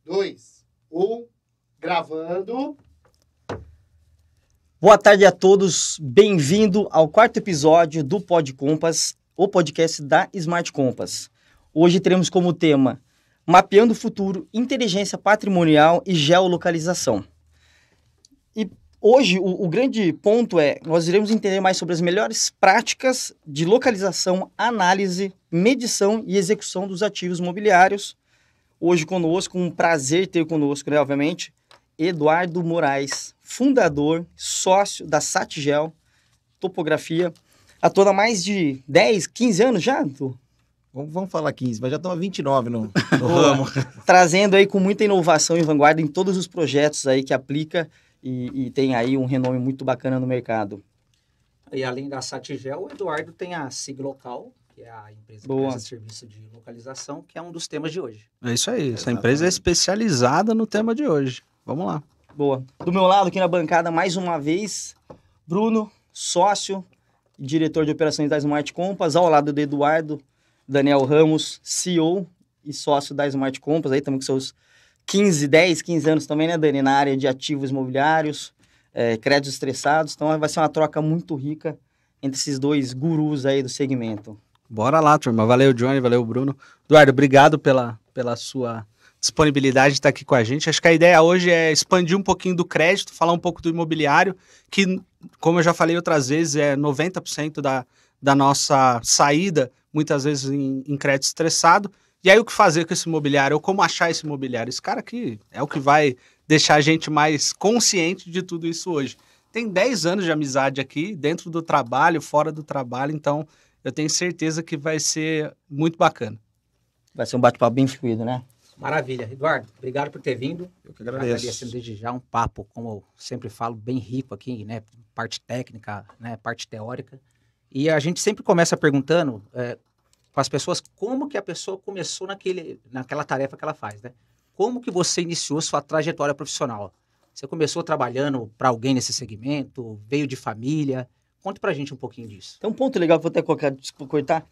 2, 1, gravando. Boa tarde a todos, bem-vindo ao quarto episódio do Pod Compass, o podcast da Smart Compass. Hoje teremos como tema Mapeando o Futuro, Inteligência Patrimonial e Geolocalização. E hoje o grande ponto é, nós iremos entender mais sobre as melhores práticas de localização, análise, medição e execução dos ativos imobiliários. Hoje conosco, um prazer ter conosco, né, obviamente, Eduardo Moraes, fundador, sócio da Satgel Topografia, atua há mais de 10, 15 anos já, Arthur? Vamos falar 15, mas já estão há 29 no ramo. Trazendo aí com muita inovação e vanguarda em todos os projetos aí que aplica e tem aí um renome muito bacana no mercado. E além da Satgel, o Eduardo tem a Siglocal, que é a empresa que presta serviço de localização, que é um dos temas de hoje. É isso aí, essa empresa é especializada no tema de hoje. Vamos lá. Boa. Do meu lado aqui na bancada, mais uma vez, Bruno, sócio e diretor de operações da Smart Compass, ao lado do Eduardo, Daniel Ramos, CEO e sócio da Smart Compass, aí também com seus 10, 15 anos também, né, Dani, na área de ativos imobiliários, créditos estressados, então vai ser uma troca muito rica entre esses dois gurus aí do segmento. Bora lá, turma. Valeu, Johnny, valeu, Bruno. Eduardo, obrigado pela sua disponibilidade de estar aqui com a gente. Acho que a ideia hoje é expandir um pouquinho do crédito, falar um pouco do imobiliário, que, como eu já falei outras vezes, é 90% da nossa saída, muitas vezes em crédito estressado. E aí o que fazer com esse imobiliário, ou como achar esse imobiliário? Esse cara aqui é o que vai deixar a gente mais consciente de tudo isso hoje. Tem 10 anos de amizade aqui, dentro do trabalho, fora do trabalho, então eu tenho certeza que vai ser muito bacana. Vai ser um bate-papo bem fluido, né? Maravilha. Eduardo, obrigado por ter vindo. Eu que agradeço. Agradecendo desde já um papo, como eu sempre falo, bem rico aqui, né? Parte técnica, né? Parte teórica. E a gente sempre começa perguntando com as pessoas como que a pessoa começou naquela tarefa que ela faz, né? Como que você iniciou sua trajetória profissional? Você começou trabalhando para alguém nesse segmento? Veio de família? Conte pra gente um pouquinho disso. Tem um ponto legal que eu vou até colocar, desculpa cortar.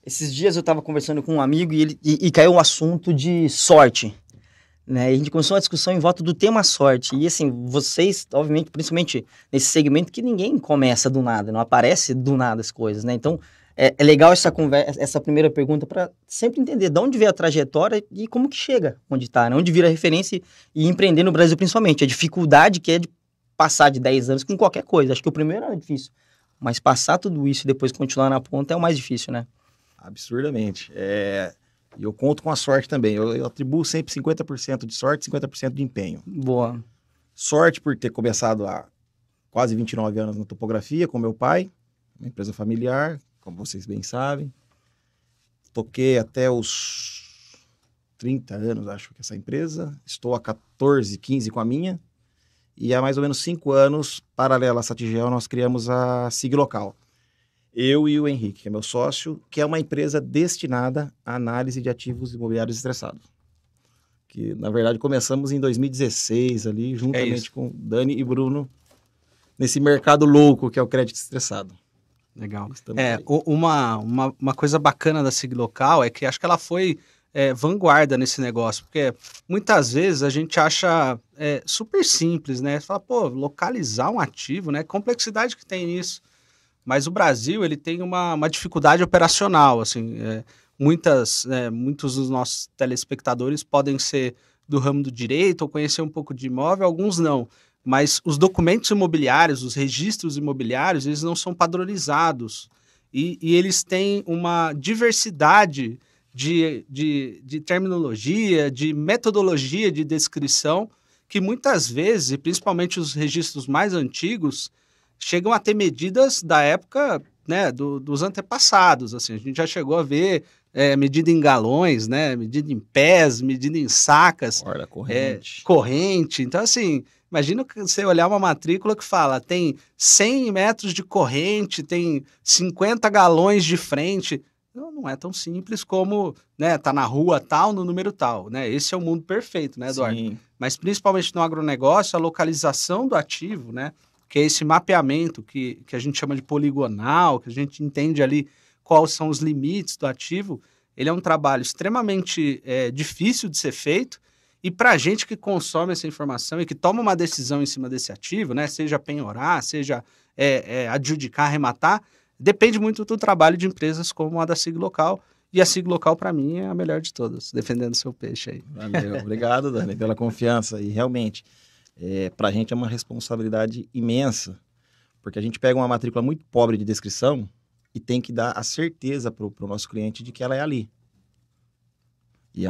Esses dias eu estava conversando com um amigo e caiu um assunto de sorte, né? E a gente começou uma discussão em volta do tema sorte. E assim, vocês, obviamente, principalmente nesse segmento que ninguém começa do nada, não aparece do nada as coisas, né? Então, é legal essa conversa, essa primeira pergunta para sempre entender de onde veio a trajetória e como que chega onde está, né? Onde vira referência e empreender no Brasil principalmente. A dificuldade que é de passar de 10 anos com qualquer coisa. Acho que o primeiro era difícil, mas passar tudo isso e depois continuar na ponta é o mais difícil, né? Absurdamente. E eu conto com a sorte também. Eu atribuo sempre 50% de sorte, 50% de empenho. Boa. Sorte por ter começado há quase 29 anos na topografia com meu pai, uma empresa familiar, como vocês bem sabem. Toquei até os 30 anos, acho que essa empresa. Estou há 14, 15 com a minha. E há mais ou menos 5 anos, paralela à Satgel, nós criamos a Siglocal. Eu e o Henrique, que é meu sócio, que é uma empresa destinada à análise de ativos imobiliários estressados. Que, na verdade, começamos em 2016 ali, juntamente com Dani e Bruno, nesse mercado louco que é o crédito estressado. Legal. Uma coisa bacana da Siglocal é que acho que ela foi vanguarda nesse negócio, porque muitas vezes a gente acha super simples, né? Você fala, pô, localizar um ativo, né? Complexidade que tem nisso. Mas o Brasil, ele tem uma dificuldade operacional, assim, muitos dos nossos telespectadores podem ser do ramo do direito ou conhecer um pouco de imóvel, alguns não. Mas os documentos imobiliários, os registros imobiliários, eles não são padronizados e eles têm uma diversidade de terminologia, de metodologia de descrição que muitas vezes, e principalmente os registros mais antigos, chegam a ter medidas da época, né, dos antepassados, assim, a gente já chegou a ver medida em galões, né, medida em pés, medida em sacas, corrente, então assim, imagina você olhar uma matrícula que fala, tem 100 metros de corrente, tem 50 galões de frente, não é tão simples como, né, tá na rua tal, no número tal, né, esse é o mundo perfeito, né, Eduardo? Sim. Mas principalmente no agronegócio, a localização do ativo, né, que é esse mapeamento que a gente chama de poligonal, que a gente entende ali quais são os limites do ativo, ele é um trabalho extremamente difícil de ser feito E para a gente que consome essa informação e que toma uma decisão em cima desse ativo, né, seja penhorar, seja adjudicar, arrematar, depende muito do trabalho de empresas como a da SIG Local. E a SIG Local, para mim, é a melhor de todas, defendendo seu peixe aí. Valeu. Obrigado, Dani, pela confiança. E realmente, para a gente é uma responsabilidade imensa, porque a gente pega uma matrícula muito pobre de descrição e tem que dar a certeza para o nosso cliente de que ela é ali. E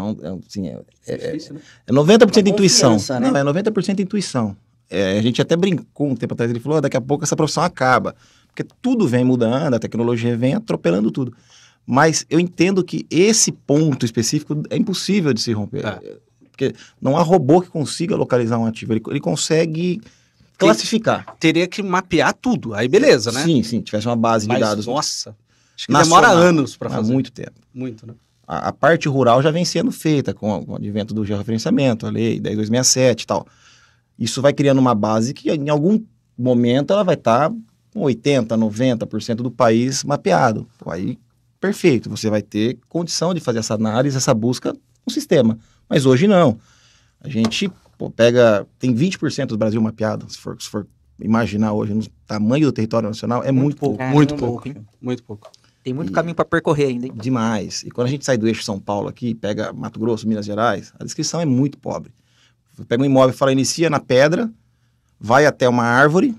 Difícil, né? é 90% Uma intuição. confiança, né? Não, é 90% intuição. A gente até brincou um tempo atrás, ele falou, daqui a pouco essa profissão acaba. Porque tudo vem mudando, a tecnologia vem atropelando tudo. Mas eu entendo que esse ponto específico é impossível de se romper. Porque não há robô que consiga localizar um ativo. Ele consegue classificar. Teria que mapear tudo. Aí beleza, né? Sim. Tivesse uma base de dados. Nossa, acho que nacional, demora anos para fazer. Há muito tempo. Muito, né? A parte rural já vem sendo feita com o advento do georreferenciamento, a lei 10.267 e tal. Isso vai criando uma base que em algum momento ela vai estar com 80%, 90% do país mapeado. Pô, aí, perfeito, você vai ter condição de fazer essa análise, essa busca no sistema. Mas hoje não. A gente tem 20% do Brasil mapeado, se for imaginar hoje no tamanho do território nacional, é muito pouco. Muito pouco, hein? Muito pouco. Tem muito caminho para percorrer ainda, hein? Demais. E quando a gente sai do eixo São Paulo aqui, pega Mato Grosso, Minas Gerais, a descrição é muito pobre. Pega um imóvel e fala, inicia na pedra, vai até uma árvore,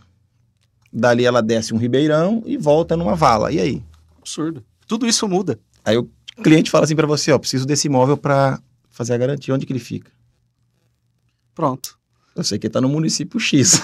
dali ela desce um ribeirão e volta numa vala. E aí? Absurdo. Tudo isso muda. Aí o cliente fala assim para você, preciso desse imóvel para fazer a garantia. Onde que ele fica? Pronto. Eu sei que ele tá no município X.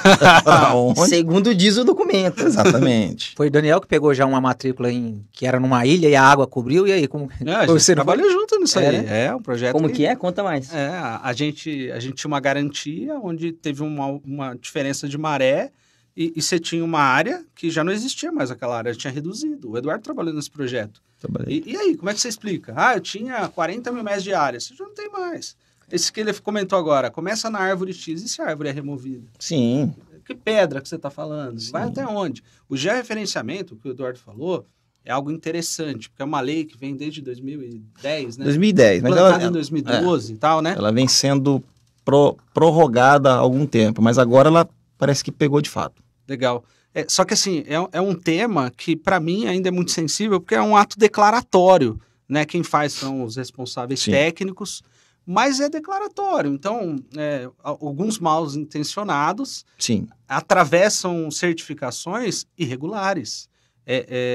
Onde? Segundo diz o documento. Exatamente. Foi o Daniel que pegou já uma matrícula que era numa ilha e a água cobriu, e aí? Como A gente trabalhou junto nisso aí. Né? É um projeto. Como que é? Conta mais. A gente tinha uma garantia onde teve uma diferença de maré e você tinha uma área que já não existia mais aquela área, tinha reduzido. O Eduardo trabalhou nesse projeto. E aí, como é que você explica? Eu tinha 40 mil metros de área, você já não tem mais. Esse que ele comentou agora, começa na árvore X, e se a árvore é removida? Sim. Que pedra que você está falando? Sim. Vai até onde? O georreferenciamento, que o Eduardo falou, é algo interessante, porque é uma lei que vem desde 2010, né? 2010. Mas plantada em 2012 e tal, né? Ela vem sendo prorrogada há algum tempo, mas agora ela parece que pegou de fato. Legal. Só que assim, é um tema que para mim ainda é muito sensível, porque é um ato declaratório, né? Quem faz são os responsáveis técnicos, mas é declaratório. Então, alguns mal intencionados atravessam certificações irregulares,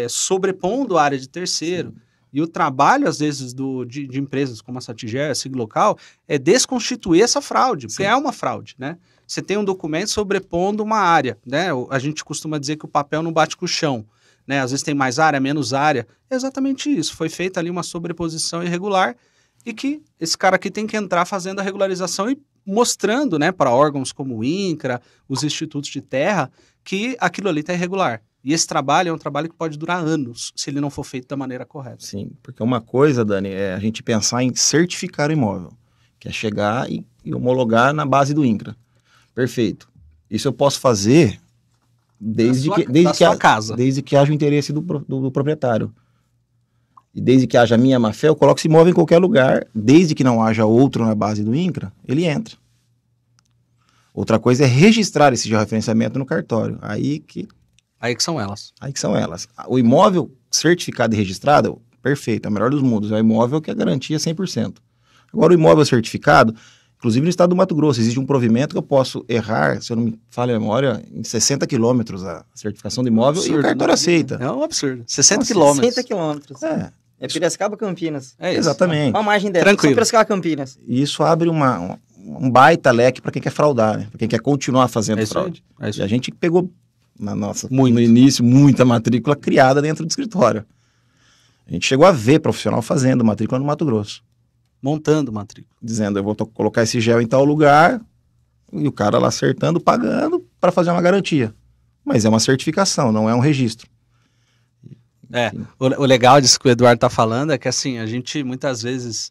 sobrepondo a área de terceiro. Sim. E o trabalho, às vezes, de empresas como a Satigé, a SIG Local, é desconstituir essa fraude, porque é uma fraude, né? Você tem um documento sobrepondo uma área, né? A gente costuma dizer que o papel não bate com o chão, né? Às vezes tem mais área, menos área. É exatamente isso. Foi feita ali uma sobreposição irregular e que esse cara aqui tem que entrar fazendo a regularização e mostrando, né, para órgãos como o INCRA, os institutos de terra, que aquilo ali está irregular. E esse trabalho é um trabalho que pode durar anos, se ele não for feito da maneira correta. Sim, porque uma coisa, Dani, é a gente pensar em certificar o imóvel, que é chegar e homologar na base do INCRA. Perfeito. Isso eu posso fazer desde que haja o interesse do proprietário. E desde que haja minha má-fé, eu coloco esse imóvel em qualquer lugar, desde que não haja outro na base do INCRA, ele entra. Outra coisa é registrar esse georreferenciamento no cartório. Aí que são elas. Aí que são elas. O imóvel certificado e registrado, perfeito, é o melhor dos mundos. É o imóvel que é garantia 100%. Agora, o imóvel certificado, inclusive no estado do Mato Grosso, existe um provimento que eu posso errar, se eu não me falha a memória, em 60 quilômetros a certificação do imóvel e o cartório aceita. É um absurdo. 60 quilômetros. 60 quilômetros. É Piracicaba, Campinas. Exatamente. Uma margem dessa. Tranquilo. Só Piracicaba, Campinas. E isso abre um baita leque para quem quer fraudar, né? Para quem quer continuar fazendo fraude. E a gente pegou, no início, muita matrícula criada dentro do escritório. A gente chegou a ver profissional fazendo matrícula no Mato Grosso. Montando matrícula. Dizendo, eu vou colocar esse gel em tal lugar, e o cara lá acertando, pagando para fazer uma garantia. Mas é uma certificação, não é um registro. O legal disso que o Eduardo está falando é que, assim, a gente muitas vezes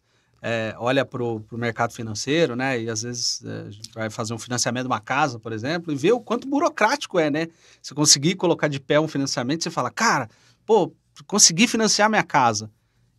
olha para o mercado financeiro, né? E às vezes a gente vai fazer um financiamento de uma casa, por exemplo, e vê o quanto burocrático é, né? Você conseguir colocar de pé um financiamento, você fala, cara, consegui financiar minha casa.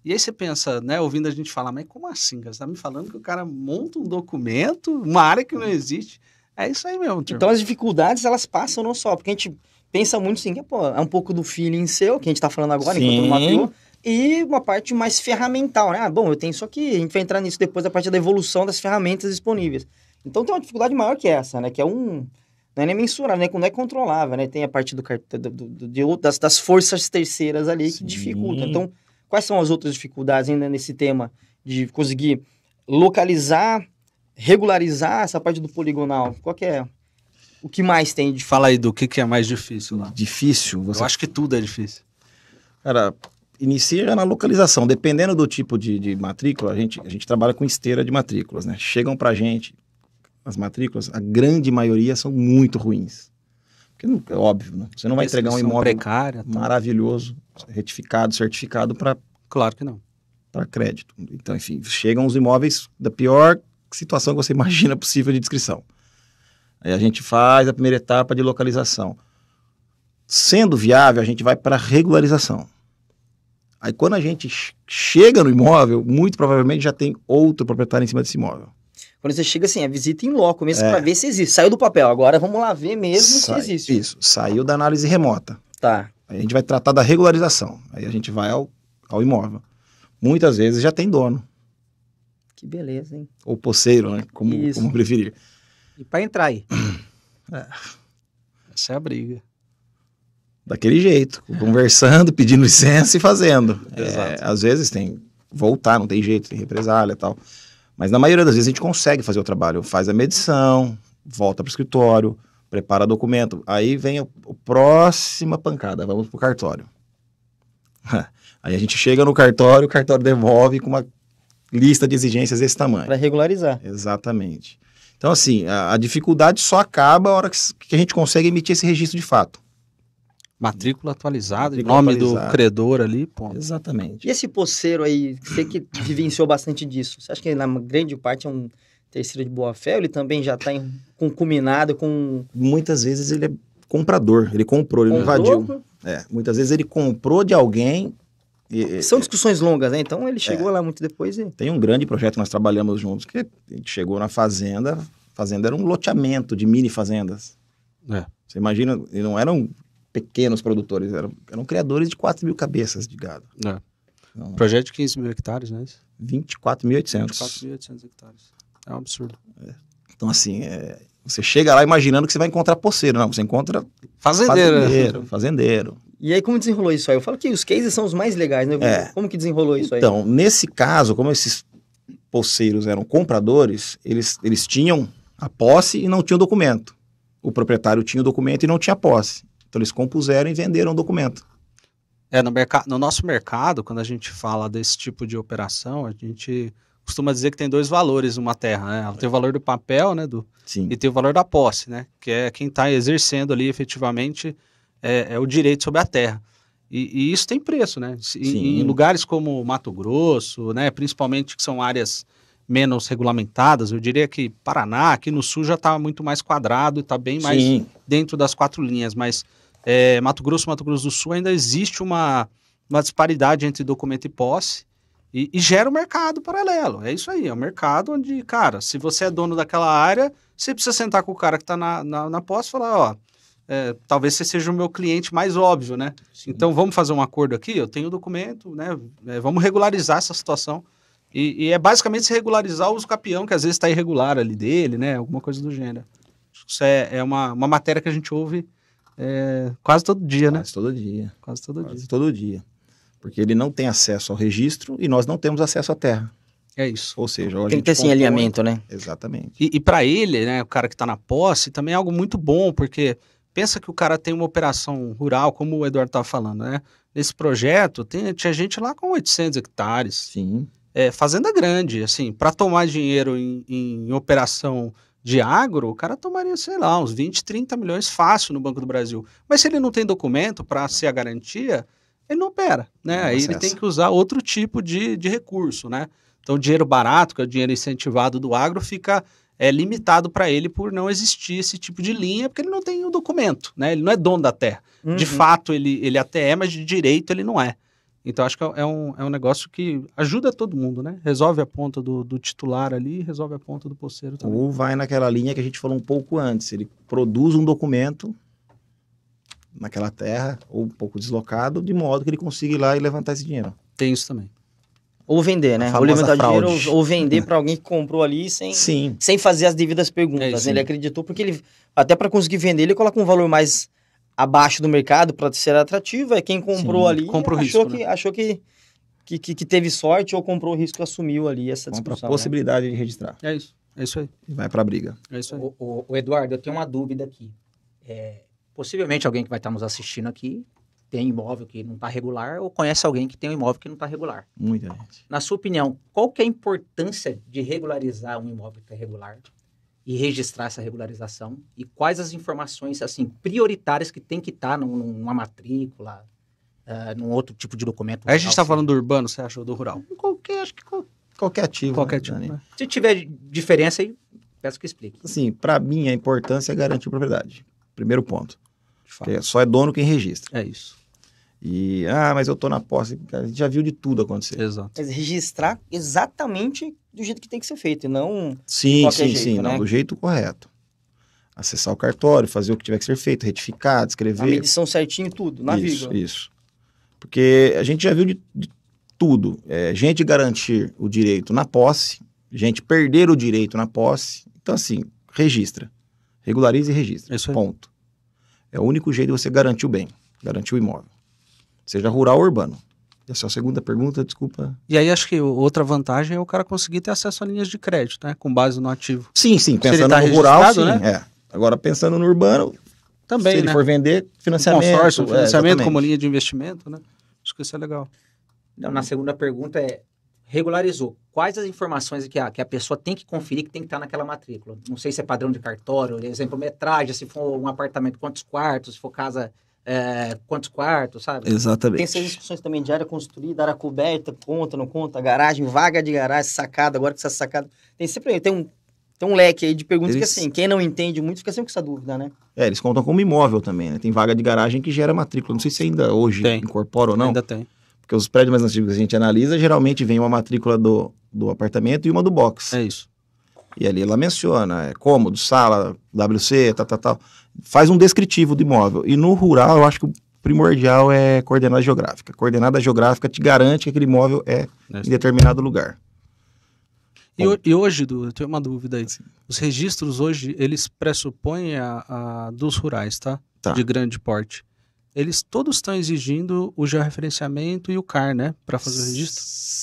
E aí você pensa, né, ouvindo a gente falar, mas como assim, cara? Você tá me falando que o cara monta um documento, uma área que não existe? É isso aí mesmo, turma. Então as dificuldades, elas passam não só, porque a gente pensa muito assim, que, pô, é um pouco do feeling seu, que a gente tá falando agora, Sim. enquanto não mapeou, e uma parte mais ferramental, né? Ah, bom, eu tenho isso aqui, a gente vai entrar nisso depois a partir da evolução das ferramentas disponíveis. Então tem uma dificuldade maior que essa, né? Que é não é nem mensurável, né? Não é controlável, né? Tem a parte das forças terceiras ali que Sim. dificultam. Então, quais são as outras dificuldades ainda nesse tema de conseguir localizar, regularizar essa parte do poligonal? Qual que é? O que mais tem de... Fala aí do que é mais difícil lá. Difícil. Eu acho que tudo é difícil. Cara, inicia na localização. Dependendo do tipo de matrícula, a gente trabalha com esteira de matrículas, né? Chegam pra gente, as matrículas, a grande maioria são muito ruins. Porque é óbvio, né? Você não vai entregar um imóvel precária, maravilhoso, retificado, certificado para claro que não. Para crédito. Então, enfim, chegam os imóveis da pior situação que você imagina possível de descrição. Aí a gente faz a primeira etapa de localização. Sendo viável, a gente vai para regularização. Aí quando a gente chega no imóvel, muito provavelmente já tem outro proprietário em cima desse imóvel. Quando você chega assim, a visita em loco mesmo para ver se existe. Saiu do papel, agora vamos lá ver mesmo se existe. Isso, saiu da análise remota. Tá. Aí a gente vai tratar da regularização. Aí a gente vai ao imóvel. Muitas vezes já tem dono. Que beleza, hein? Ou posseiro, né? Como preferir. E para entrar aí? Essa é a briga. Daquele jeito, conversando, pedindo licença e fazendo. Exato. Às vezes tem voltar, não tem jeito, tem represália e tal. Mas na maioria das vezes a gente consegue fazer o trabalho. Faz a medição, volta para o escritório, prepara documento. Aí vem a próxima pancada, vamos para o cartório. Aí a gente chega no cartório, o cartório devolve com uma lista de exigências desse tamanho. Para regularizar. Exatamente. Então, assim, a dificuldade só acaba a hora que a gente consegue emitir esse registro de fato. Matrícula atualizada, Matrícula nome atualizada. do credor ali, ponto. Exatamente. E esse posseiro aí, você que vivenciou bastante disso, você acha que na grande parte é um terceiro de boa-fé, ou ele também já está concuminado com... Muitas vezes ele é comprador, ele comprou, ele não invadiu. Muitas vezes ele comprou de alguém... São discussões longas, né? Então ele chegou lá muito depois e... Tem um grande projeto que nós trabalhamos juntos, que a gente chegou na fazenda, a fazenda era um loteamento de mini fazendas. Você imagina, e não eram pequenos produtores, eram criadores de 4 mil cabeças de gado. Então, projeto de 15 mil hectares, né? 24.800. 24.800 hectares. É um absurdo. Então, assim, você chega lá imaginando que você vai encontrar posseiro. Não, você encontra fazendeiro. E aí, como desenrolou isso aí? Eu falo que os cases são os mais legais, né? Como que desenrolou isso aí? Então, nesse caso, como esses posseiros eram compradores, eles tinham a posse e não tinham documento. O proprietário tinha o documento e não tinha posse. Então, eles compuseram e venderam o documento. No nosso mercado, quando a gente fala desse tipo de operação, a gente costuma dizer que tem 2 valores numa terra, né? Ela tem o valor do papel, né? Sim. E tem o valor da posse, né? Que é quem está exercendo ali efetivamente o direito sobre a terra. E isso tem preço, né? Em lugares como Mato Grosso, né? Principalmente que são áreas menos regulamentadas, eu diria que Paraná, aqui no sul já está muito mais quadrado e está bem mais dentro das 4 linhas, mas Mato Grosso do Sul ainda existe uma disparidade entre documento e posse e gera um mercado paralelo. É isso aí, é um mercado onde, cara, se você é dono daquela área, você precisa sentar com o cara que está na posse e falar, talvez você seja o meu cliente mais óbvio, né? Sim. Então vamos fazer um acordo aqui, eu tenho o documento, né? Vamos regularizar essa situação. E é basicamente se regularizar o uso capião, que às vezes está irregular ali dele, né? Alguma coisa do gênero. Isso é uma matéria que a gente ouve quase todo dia, né? Quase todo dia. Porque ele não tem acesso ao registro e nós não temos acesso à terra. É isso. Ou seja, tem que ter esse alinhamento, né? Exatamente. E para ele, né, o cara que está na posse, também é algo muito bom, porque pensa que o cara tem uma operação rural, como o Eduardo estava falando, né? Nesse projeto, tinha gente lá com 800 hectares. Sim. Fazenda grande, assim, para tomar dinheiro em operação de agro, o cara tomaria, sei lá, uns 20, 30 milhões fácil no Banco do Brasil. Mas se ele não tem documento para ser a garantia, ele não opera, né? Aí ele tem que usar outro tipo de recurso, né? Então, o dinheiro barato, que é o dinheiro incentivado do agro, fica limitado para ele por não existir esse tipo de linha, porque ele não tem o documento, né? Ele não é dono da terra. De fato, ele até mas de direito ele não é. Então, acho que é um negócio que ajuda todo mundo, né? Resolve a ponta do titular ali, resolve a ponta do poceiro também. Ou vai naquela linha que a gente falou um pouco antes. Ele produz um documento naquela terra, ou um pouco deslocado, de modo que ele consiga ir lá e levantar esse dinheiro. Tem isso também. Ou vender, né? A Ou famosa levantar fraude. dinheiro, ou vender para alguém que comprou ali sem Sim. fazer as devidas perguntas. É isso, né? sim. Ele acreditou porque ele, até para conseguir vender, ele coloca um valor mais abaixo do mercado para ser atrativo. É quem comprou Sim, ali compra o achou, risco, que, né? achou que teve sorte ou comprou o risco e assumiu ali essa Compra a discussão. Né? possibilidade de registrar. É isso aí. E vai pra briga. É isso aí. O Eduardo, eu tenho uma dúvida aqui. Possivelmente alguém que vai estar nos assistindo aqui tem imóvel que não está regular ou conhece alguém que tem um imóvel que não está regular. Muita gente. Na sua opinião, qual que é a importância de regularizar um imóvel que está irregular e registrar essa regularização? E quais as informações assim prioritárias que tem que estar numa matrícula, num outro tipo de documento? Aí a gente está rural, falando do urbano, você achou do rural? Acho que qualquer ativo. Qualquer né, tipo, Dani? né? Se tiver diferença aí, peço que explique. Assim, pra mim, a importância é garantir a propriedade. Primeiro ponto. De fato. Porque só é dono quem registra. É isso. E, mas eu tô na posse. Cara, a gente já viu de tudo acontecer. Exato. Mas registrar exatamente do jeito que tem que ser feito, e não... Sim, qualquer sim, jeito, sim. né? Não, do jeito correto. Acessar o cartório, fazer o que tiver que ser feito, retificar, A descrever. medição certinho, tudo, na Isso, vírgula. isso. Porque a gente já viu de tudo. Gente garantir o direito na posse, gente perder o direito na posse. Então, assim, registra. Regulariza e registra. Isso aí. Ponto. É o único jeito de você garantir o bem, garantir o imóvel. Seja rural ou urbano. Essa é a segunda pergunta, desculpa. E aí acho que outra vantagem é o cara conseguir ter acesso a linhas de crédito, né? Com base no ativo. Sim, ele pensando tá no rural, sim. registrado, Agora, pensando no urbano, Também, se ele né? for vender, financiamento. Consórcio, financiamento exatamente. como linha de investimento, né? Acho que isso é legal. Então, na segunda pergunta regularizou. Quais as informações que a pessoa tem que conferir que tem que estar naquela matrícula? Não sei se é padrão de cartório, exemplo, metragem, se for um apartamento, quantos quartos, se for casa, quantos quartos, sabe? Tem Exatamente. essas discussões também de área construída, área coberta, conta, não conta, garagem, vaga de garagem, sacada, agora que essa sacada... Tem um leque aí de perguntas Eles- que, assim, quem não entende muito fica sempre com essa dúvida, né? Eles contam como imóvel também, né? Tem vaga de garagem que gera matrícula. Não sei se ainda hoje Tem. incorpora ou não. Ainda tem. Porque os prédios mais antigos que a gente analisa, geralmente vem uma matrícula do apartamento e uma do box. É isso. E ali ela menciona cômodo, sala, WC, tal. Faz um descritivo do imóvel. E no rural, eu acho que o primordial é coordenada geográfica. Coordenada geográfica te garante que aquele imóvel é em determinado lugar. E hoje, Du, eu tenho uma dúvida aí. Os registros hoje, eles pressupõem a dos rurais, tá? Tá. De grande porte. Eles todos estão exigindo o georreferenciamento e o CAR, né? Para fazer o registro?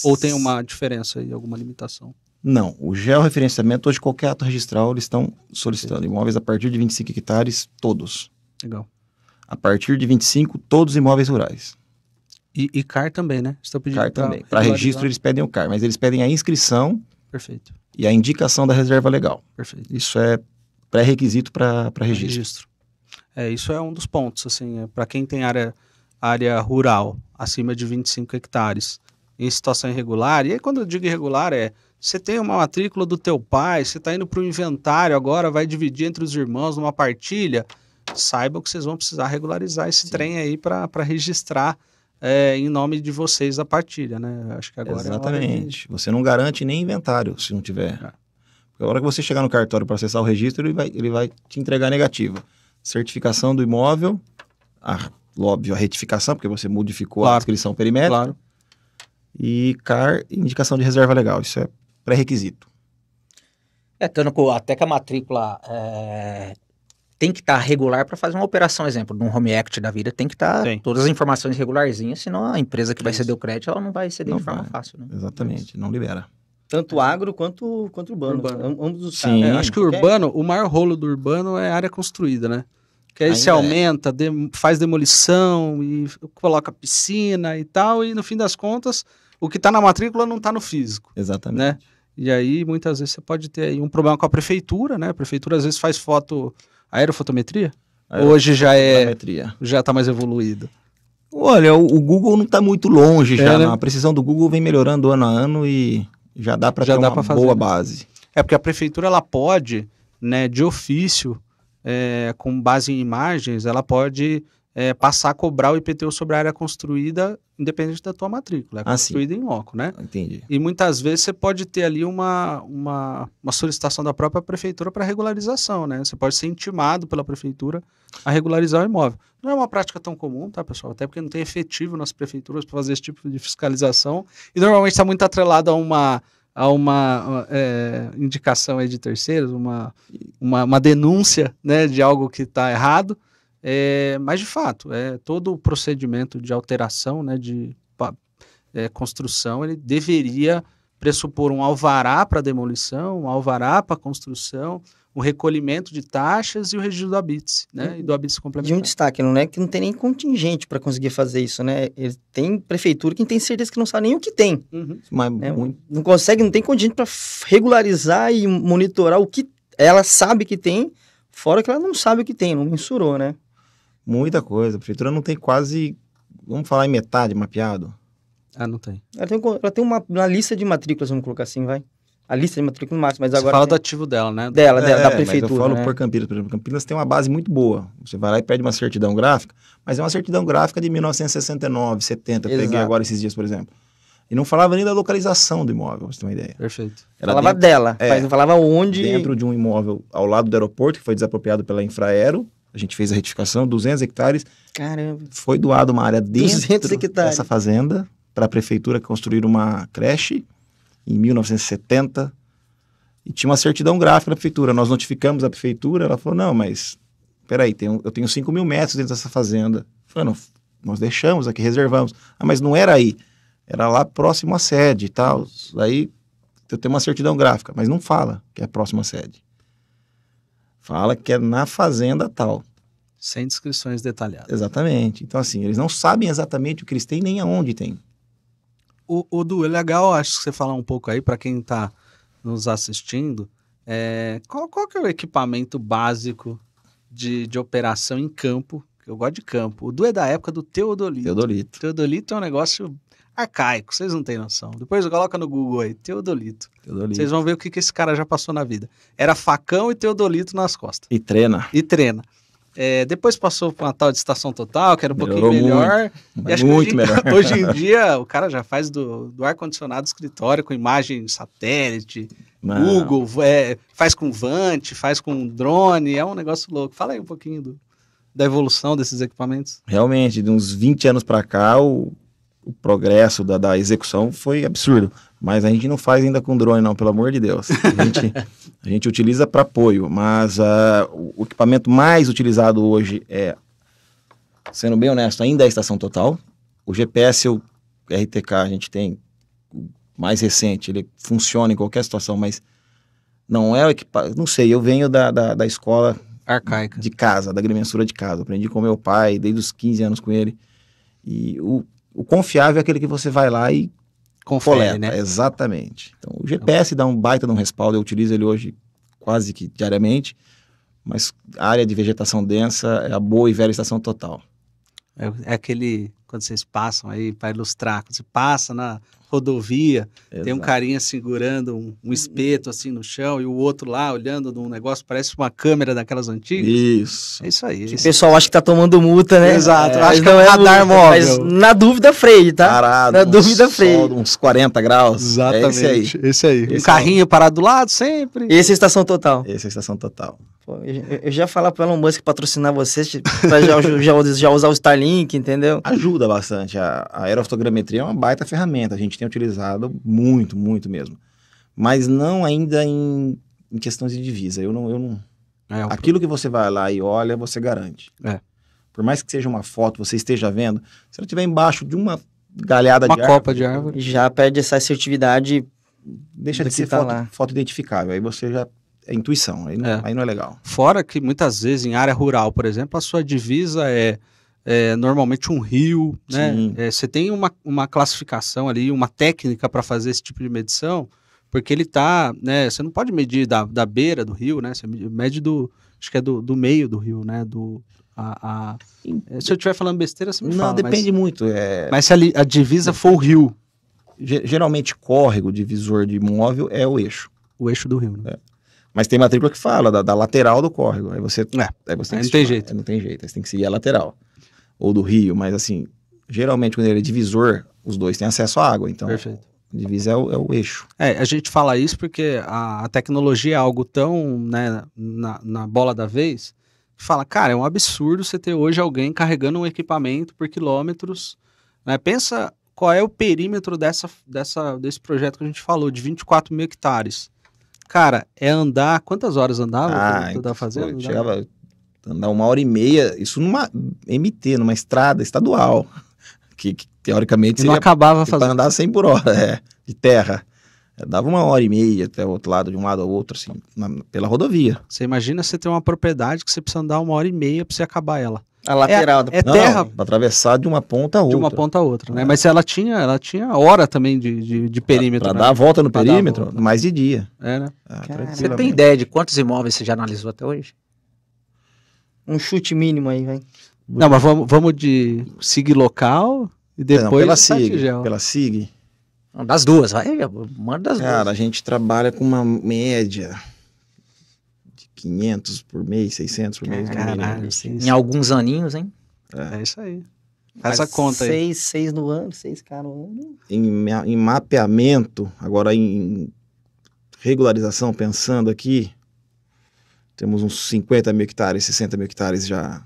Ou tem uma diferença aí, alguma limitação? Não, o georreferenciamento, hoje qualquer ato registral, eles estão solicitando. Imóveis a partir de 25 hectares, todos. Legal. A partir de 25, todos os imóveis rurais. E CAR também, né? Estão pedindo CAR também. Para regularizar. registro, eles pedem o CAR, mas eles pedem a inscrição Perfeito, e a indicação da reserva legal. perfeito. Isso é pré-requisito para registro. Isso é um dos pontos, assim, para quem tem área rural acima de 25 hectares em situação irregular, e aí quando eu digo irregular você tem uma matrícula do teu pai, você está indo para o inventário agora, vai dividir entre os irmãos numa partilha, saibam que vocês vão precisar regularizar esse trem aí para registrar em nome de vocês a partilha, né? Acho que agora Exatamente. Você não garante nem inventário se não tiver. Porque a hora que você chegar no cartório para acessar o registro, ele vai te entregar negativa. Certificação do imóvel, óbvio, a retificação, porque você modificou a Claro. inscrição perimétrica, Claro. e CAR, indicação de reserva legal. Isso é pré-requisito. Até que a matrícula tem que estar regular para fazer uma operação, exemplo, num home act da vida, tem que estar Tem. todas as informações regularzinhas, senão a empresa que vai Isso. ceder o crédito, ela não vai ceder Não de forma vai. fácil, né? Exatamente, não libera. Tanto agro quanto urbano. Urbano. Ambos os Sim. casos. Acho que o urbano, o maior rolo do urbano é a área construída, né? Que aí você Ainda é. aumenta, faz demolição e coloca piscina e tal, e no fim das contas, o que está na matrícula não está no físico, Exatamente. né? E aí, muitas vezes, você pode ter aí um problema com a prefeitura, né? A prefeitura, às vezes, faz aerofotometria. Hoje já está mais evoluído. Olha, o Google não está muito longe já. né? A precisão do Google vem melhorando ano a ano e já dá para ter dá uma pra fazer, boa né? base. É porque a prefeitura, ela pode, né, de ofício, com base em imagens, ela pode passar a cobrar o IPTU sobre a área construída, independente da tua matrícula. É construída em loco, né? Entendi. E muitas vezes você pode ter ali uma solicitação da própria prefeitura para regularização, né? Você pode ser intimado pela prefeitura a regularizar o imóvel. Não é uma prática tão comum, tá, pessoal? Até porque não tem efetivo nas prefeituras para fazer esse tipo de fiscalização. E normalmente está muito atrelado a uma indicação aí de terceiros, uma denúncia, né, de algo que está errado. Mas, de fato, todo o procedimento de alteração, né, de construção, ele deveria pressupor um alvará para demolição, um alvará para construção, o recolhimento de taxas e o registro do habite, né, e do habite complementar. De um destaque, não é que não tem nem contingente para conseguir fazer isso, né? Tem prefeitura que tem certeza que não sabe nem o que tem. Mas não consegue, não tem contingente para regularizar e monitorar o que ela sabe que tem, fora que ela não sabe o que tem, não mensurou, né? Muita coisa. A prefeitura não tem quase, vamos falar em metade mapeado. Não tem. Ela tem uma lista de matrículas, vamos colocar assim, vai. A lista de matrícula no máximo, mas agora... Você fala do ativo dela, né? Da prefeitura, mas eu falo né? por Campinas. Por exemplo, Campinas tem uma base muito boa. Você vai lá e pede uma certidão gráfica, mas é uma certidão gráfica de 1969, 70. Eu peguei agora esses dias, por exemplo. E não falava nem da localização do imóvel, pra você ter uma ideia. Perfeito. Falava dela, mas não falava onde... Dentro de um imóvel ao lado do aeroporto, que foi desapropriado pela Infraero. A gente fez a retificação, 200 hectares. Caramba. Foi doado uma área dentro dessa fazenda para a prefeitura construir uma creche em 1970. E tinha uma certidão gráfica da prefeitura. Nós notificamos a prefeitura, ela falou, não, mas peraí, eu tenho 5 mil metros dentro dessa fazenda. Eu falei, não, nós deixamos aqui, reservamos. Mas não era aí, era lá próximo à sede e tal. Aí eu tenho uma certidão gráfica, mas não fala que é próximo à sede. Fala que é na fazenda tal. Sem descrições detalhadas. Exatamente. Então, assim, eles não sabem exatamente o que eles têm nem aonde tem. O Du, é legal, acho que você falar um pouco aí, para quem está nos assistindo, qual que é o equipamento básico de operação em campo? Eu gosto de campo. O Du é da época do teodolito. Teodolito é um negócio arcaico, vocês não têm noção. Depois coloca no Google aí, teodolito. Vocês vão ver o que esse cara já passou na vida. Era facão e teodolito nas costas. E treina. Depois passou para uma tal de estação total, que era um pouquinho melhor. Muito melhor. Hoje em dia, o cara já faz do ar-condicionado do escritório com imagem satélite, Google, faz com Vant, faz com drone, é um negócio louco. Fala aí um pouquinho da evolução desses equipamentos. Realmente, de uns 20 anos para cá, o progresso da execução foi absurdo. Mas a gente não faz ainda com drone, não, pelo amor de Deus. A gente utiliza para apoio, mas o equipamento mais utilizado hoje sendo bem honesto, ainda é a estação total. O GPS, o RTK, a gente tem o mais recente, ele funciona em qualquer situação, mas não é o equipamento. Não sei, eu venho da escola arcaica de casa, da agrimensura de casa. Aprendi com meu pai, desde os 15 anos com ele. E o confiável é aquele que você vai lá e coleta, né? Exatamente. Então, o GPS dá um baita de um respaldo, eu utilizo ele hoje quase que diariamente, mas a área de vegetação densa é a boa e velha estação total. É aquele, quando vocês passam aí, para ilustrar, quando você passa na rodovia, tem um carinha segurando um espeto assim no chão e o outro lá olhando num negócio, parece uma câmera daquelas antigas. Isso. É isso aí. O pessoal acha que tá tomando multa, né? Exato. Acho que é um radar móvel. Mas na dúvida, freio, tá? Parado. Na dúvida, freio. Uns 40 graus. Exatamente. Esse aí. Um carrinho parado do lado sempre. Esse é a estação total. Esse é a estação total. Pô, eu já ia falar pro Elon Musk patrocinar vocês pra já usar o Starlink, entendeu? Ajuda bastante. A aerofotogrametria é uma baita ferramenta. A gente tem utilizado muito, muito mesmo. Mas não ainda em questões de divisa. Eu não... Aquilo que você vai lá e olha, você garante. Por mais que seja uma foto, você esteja vendo, se ela estiver embaixo de uma galhada de árvore... Uma copa de árvore. Já perde essa assertividade. Deixa de ser foto identificável. Aí você já... É intuição, aí não é legal. Fora que muitas vezes em área rural, por exemplo, a sua divisa é normalmente um rio, né? Você tem uma classificação ali, uma técnica para fazer esse tipo de medição, porque ele tá, né? Você não pode medir da beira do rio, né? Você mede acho que é do meio do rio, né? Se eu estiver falando besteira, você me fala. Não, depende muito. Mas se a divisa for o rio. Geralmente córrego, divisor de imóvel, é o eixo. O eixo do rio, né? Mas tem matrícula que fala da lateral do córrego. Aí você não tem jeito. Não tem jeito, aí você tem que seguir a lateral. ou do rio, mas assim, geralmente quando ele é divisor, os dois têm acesso à água, então Perfeito. a divisa é o eixo. A gente fala isso porque a tecnologia é algo tão, né, na bola da vez, que fala, cara, é um absurdo você ter hoje alguém carregando um equipamento por quilômetros, né? Pensa qual é o perímetro desse projeto que a gente falou, de 24 mil hectares. Cara, é andar, quantas horas andava? Tu tá fazendo? Chegava a andar 1h30, isso numa MT, numa estrada estadual, que teoricamente E não seria acabava para fazendo. andar 100 por hora, de terra. Dava 1h30 até o outro lado, de um lado ao outro, assim, pela rodovia. Você imagina você ter uma propriedade que você precisa andar 1h30 pra você acabar ela. A lateral da... É terra Para atravessar de uma ponta a outra. de uma ponta a outra, né? Mas ela tinha hora também de perímetro. Para né? dar a volta no Pra dar a perímetro, volta. mais de dia. É, né? Você Tranquilamente. tem ideia de quantos imóveis você já analisou até hoje? Um chute mínimo aí, vai. Não, mas vamos de SIG local e Não, depois pela Satigel. SIG, Não, das duas, vai. Manda das cara, a duas. gente trabalha com uma média de 500 por mês, 600 por mês. Caralho, sim. Em alguns aninhos, hein? É isso aí. Faz a conta aí. 6 no ano, 6K no ano. Em mapeamento, agora em regularização, pensando aqui, temos uns 50 mil hectares, 60 mil hectares já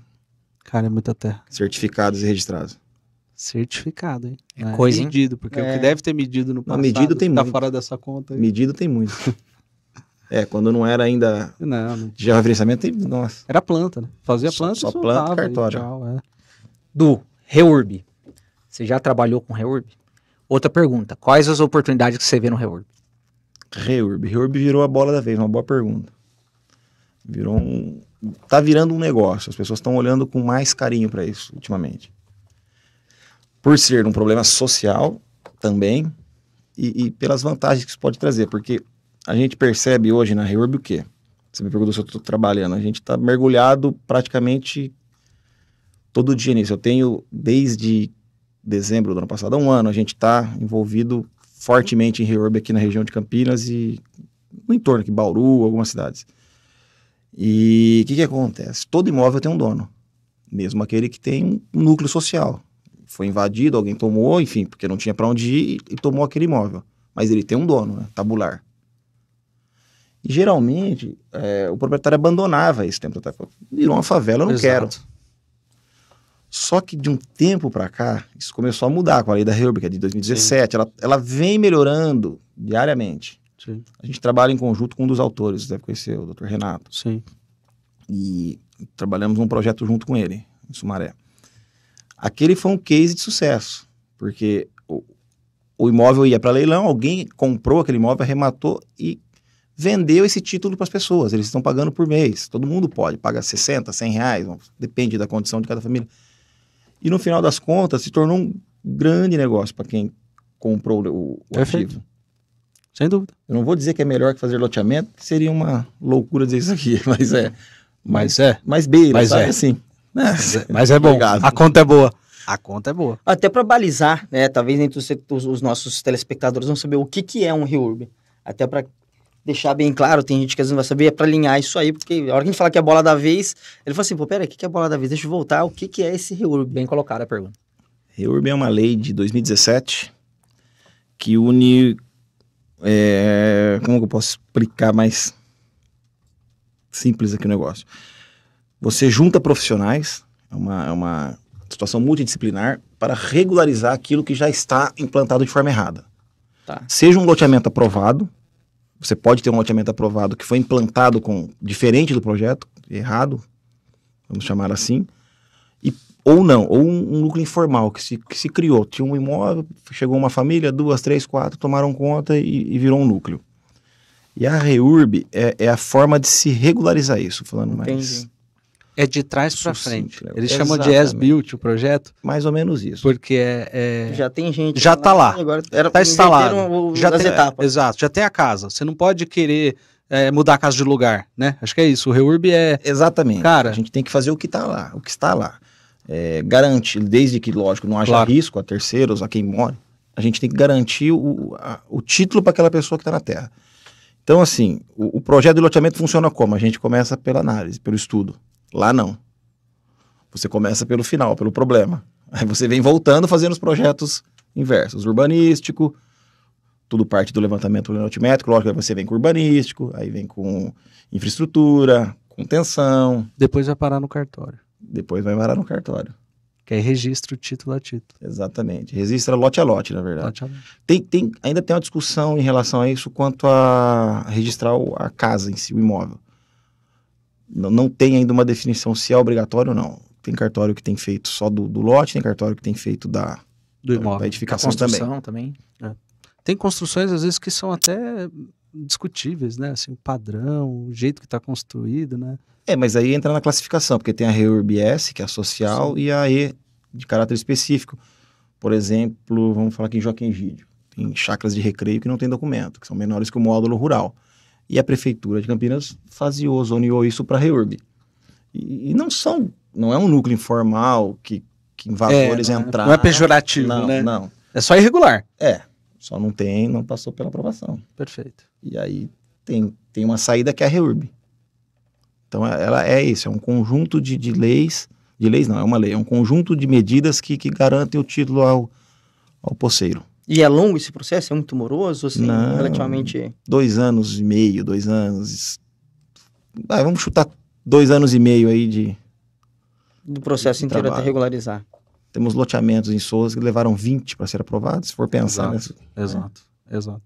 Cara, é muita terra. certificados e registrados. Certificado, hein? É coisa, hein? Medido, porque o que deve ter medido no passado medido tem que tá muito. fora dessa conta aí. Medido tem muito. Quando não era ainda Não. georreferenciamento, tem, nossa. Era planta, né? Fazia Só- planta só e planta e soltava. cartório. Tchau, é. Du, Reurb. Você já trabalhou com Reurb? Outra pergunta. Quais as oportunidades que você vê no Reurb? Reurb virou a bola da vez, uma boa pergunta. Tá virando um negócio, as pessoas estão olhando com mais carinho para isso ultimamente. Por ser um problema social também e pelas vantagens que isso pode trazer, porque a gente percebe hoje na Reurb o quê? Você me perguntou se eu estou trabalhando, a gente está mergulhado praticamente todo dia nisso. Eu tenho desde dezembro do ano passado, há um ano, a gente está envolvido fortemente em Reurb aqui na região de Campinas e no entorno aqui, Bauru, algumas cidades. E o que acontece? Todo imóvel tem um dono, mesmo aquele que tem um núcleo social. Foi invadido, alguém tomou, enfim, porque não tinha para onde ir e tomou aquele imóvel. Mas ele tem um dono, né, tabular. E geralmente o proprietário abandonava esse tempo. Virou uma favela, eu não quero. Só que de um tempo para cá, isso começou a mudar com a lei da Reurb, que é de 2017. Ela vem melhorando diariamente. Sim, A gente trabalha em conjunto com um dos autores, você deve conhecer, o Dr. Renato. sim. E trabalhamos num projeto junto com ele, em Sumaré. Aquele foi um case de sucesso, porque o imóvel ia para leilão, alguém comprou aquele imóvel, arrematou e vendeu esse título para as pessoas. Eles estão pagando por mês, todo mundo pode, paga 60, 100 reais, depende da condição de cada família. E no final das contas, se tornou um grande negócio para quem comprou o Perfeito. ativo. Sem dúvida. Eu não vou dizer que é melhor que fazer loteamento, que seria uma loucura dizer isso aqui, mas é. Mas beira, Mas sabe é. assim. Mas é bom. Obrigado. A conta é boa. A conta é boa. Até para balizar, né? Talvez entre os nossos telespectadores vão saber o que é um Reurb. Até para deixar bem claro, tem gente que às vezes não vai saber, é para alinhar isso aí, porque a hora que a gente fala que é a bola da vez, ele fala assim, pô, peraí, o que é a bola da vez? Deixa eu voltar, o que é esse Reurb? Bem colocada a pergunta. Reurb é uma lei de 2017 que une... como que eu posso explicar mais simples aqui o negócio? Você junta profissionais, é uma situação multidisciplinar, para regularizar aquilo que já está implantado de forma errada. Tá. Seja um loteamento aprovado, você pode ter um loteamento aprovado que foi implantado diferente do projeto, errado, vamos chamar assim, ou não, ou um núcleo informal que se criou. Tinha um imóvel, chegou uma família, 2, 3, 4, tomaram conta e virou um núcleo. E a Reurb é a forma de se regularizar isso, falando mais... Entendi. É de trás para Sucinto, frente. né? Eles chamam de Exatamente. as-built o projeto, Mais ou menos isso. porque Já tem gente... Já tá lá. Agora, tá instalado. Já Já as tem, etapas. exato, já tem a casa. Você não pode querer mudar a casa de lugar, né? Acho que é isso. O Reurb Exatamente. Cara- a gente tem que fazer o que está lá, o que está lá. Garante, desde que, lógico, não haja Claro. risco a terceiros, a quem mora, a gente tem que garantir o título para aquela pessoa que está na terra. Então, assim, o projeto de loteamento funciona como? A gente começa pela análise, pelo estudo. Lá não. Você começa pelo final, pelo problema. Aí você vem voltando, fazendo os projetos inversos. Urbanístico, tudo parte do levantamento altimétrico, lógico, aí você vem com urbanístico, aí vem com infraestrutura, com tensão. Depois vai parar no cartório. Depois vai parar no cartório. Que aí registra o título a título. Exatamente. Registra lote a lote, na verdade. Lote a lote. Ainda tem uma discussão em relação a isso quanto a registrar a casa em si, o imóvel. Não tem ainda uma definição se é obrigatório ou não. Tem cartório que tem feito só do lote, tem cartório que tem feito do imóvel. Da edificação também. Tem construções, às vezes, que são até discutíveis, né? Assim, o padrão, o jeito que está construído, né? Mas aí entra na classificação, porque tem a REURB S, que é a social, sim, e a E, de caráter específico. Por exemplo, vamos falar aqui em Joaquim Egídio. Tem chácaras de recreio que não tem documento, que são menores que o módulo rural. E a Prefeitura de Campinas zoneou isso para a REURB. E não é um núcleo informal que invasores entraram. Não é pejorativo, né? Não. É só irregular. Só não passou pela aprovação. Perfeito. E aí tem uma saída que é a REURB. Então ela é isso, é um conjunto de leis não, é uma lei, é um conjunto de medidas que garantem o título ao posseiro. E é longo esse processo? É muito moroso? Assim, não, relativamente... 2 anos e meio, 2 anos... vamos chutar 2 anos e meio aí do processo inteiro até regularizar. Temos loteamentos em Souza que levaram 20 para ser aprovados, se for pensar. Exato.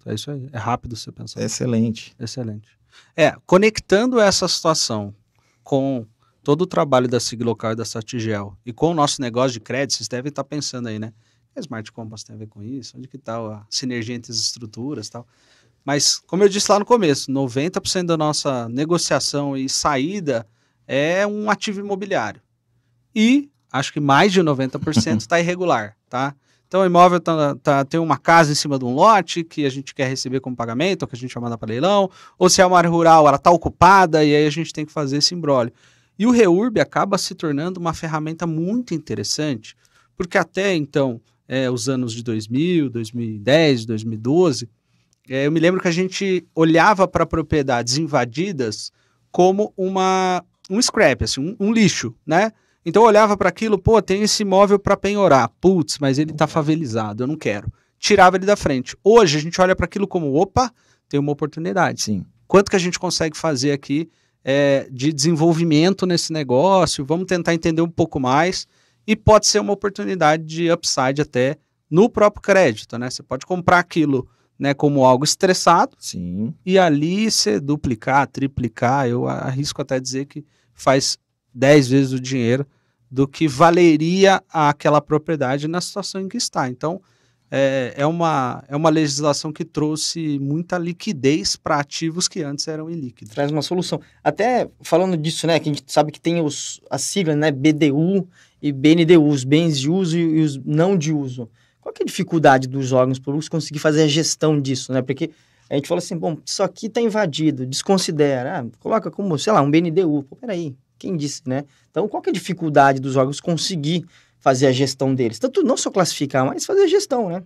É isso aí. É rápido você pensar. Excelente. Conectando essa situação com todo o trabalho da SIG Local e da Satigel e com o nosso negócio de crédito, vocês devem estar pensando aí, né? A Smart Compass tem a ver com isso? Onde que está a sinergia entre as estruturas e tal? Mas, como eu disse lá no começo, 90% da nossa negociação e saída é um ativo imobiliário. E acho que mais de 90% está irregular, tá? Então, o imóvel tem uma casa em cima de um lote que a gente quer receber como pagamento, ou que a gente vai mandar para leilão, ou se é uma área rural, ela está ocupada e aí a gente tem que fazer esse imbróglio. E o REURB acaba se tornando uma ferramenta muito interessante, porque até então, os anos de 2000, 2010, 2012, eu me lembro que a gente olhava para propriedades invadidas como um scrap, assim, um lixo, né? Então eu olhava para aquilo, tem esse imóvel para penhorar. Putz, mas ele está favelizado, eu não quero. Tirava ele da frente. Hoje a gente olha para aquilo como, tem uma oportunidade. Sim. Quanto que a gente consegue fazer aqui de desenvolvimento nesse negócio? Vamos tentar entender um pouco mais. E pode ser uma oportunidade de upside até no próprio crédito, né? Você pode comprar aquilo, né, como algo estressado. Sim. E ali você duplicar, triplicar. Eu arrisco até dizer que faz 10 vezes o dinheiro do que valeria aquela propriedade na situação em que está. Então, é uma legislação que trouxe muita liquidez para ativos que antes eram ilíquidos. Traz uma solução. Até falando disso, né, que a gente sabe que tem as siglas, né, BDU e BNDU, os bens de uso e os não de uso. Qual que é a dificuldade dos órgãos públicos conseguir fazer a gestão disso, né? Porque a gente fala assim, isso aqui está invadido, desconsidera, coloca como, sei lá, um BNDU. Peraí, quem disse, né? Então, qual que é a dificuldade dos órgãos conseguir fazer a gestão deles? Tanto não só classificar, mas fazer a gestão, né?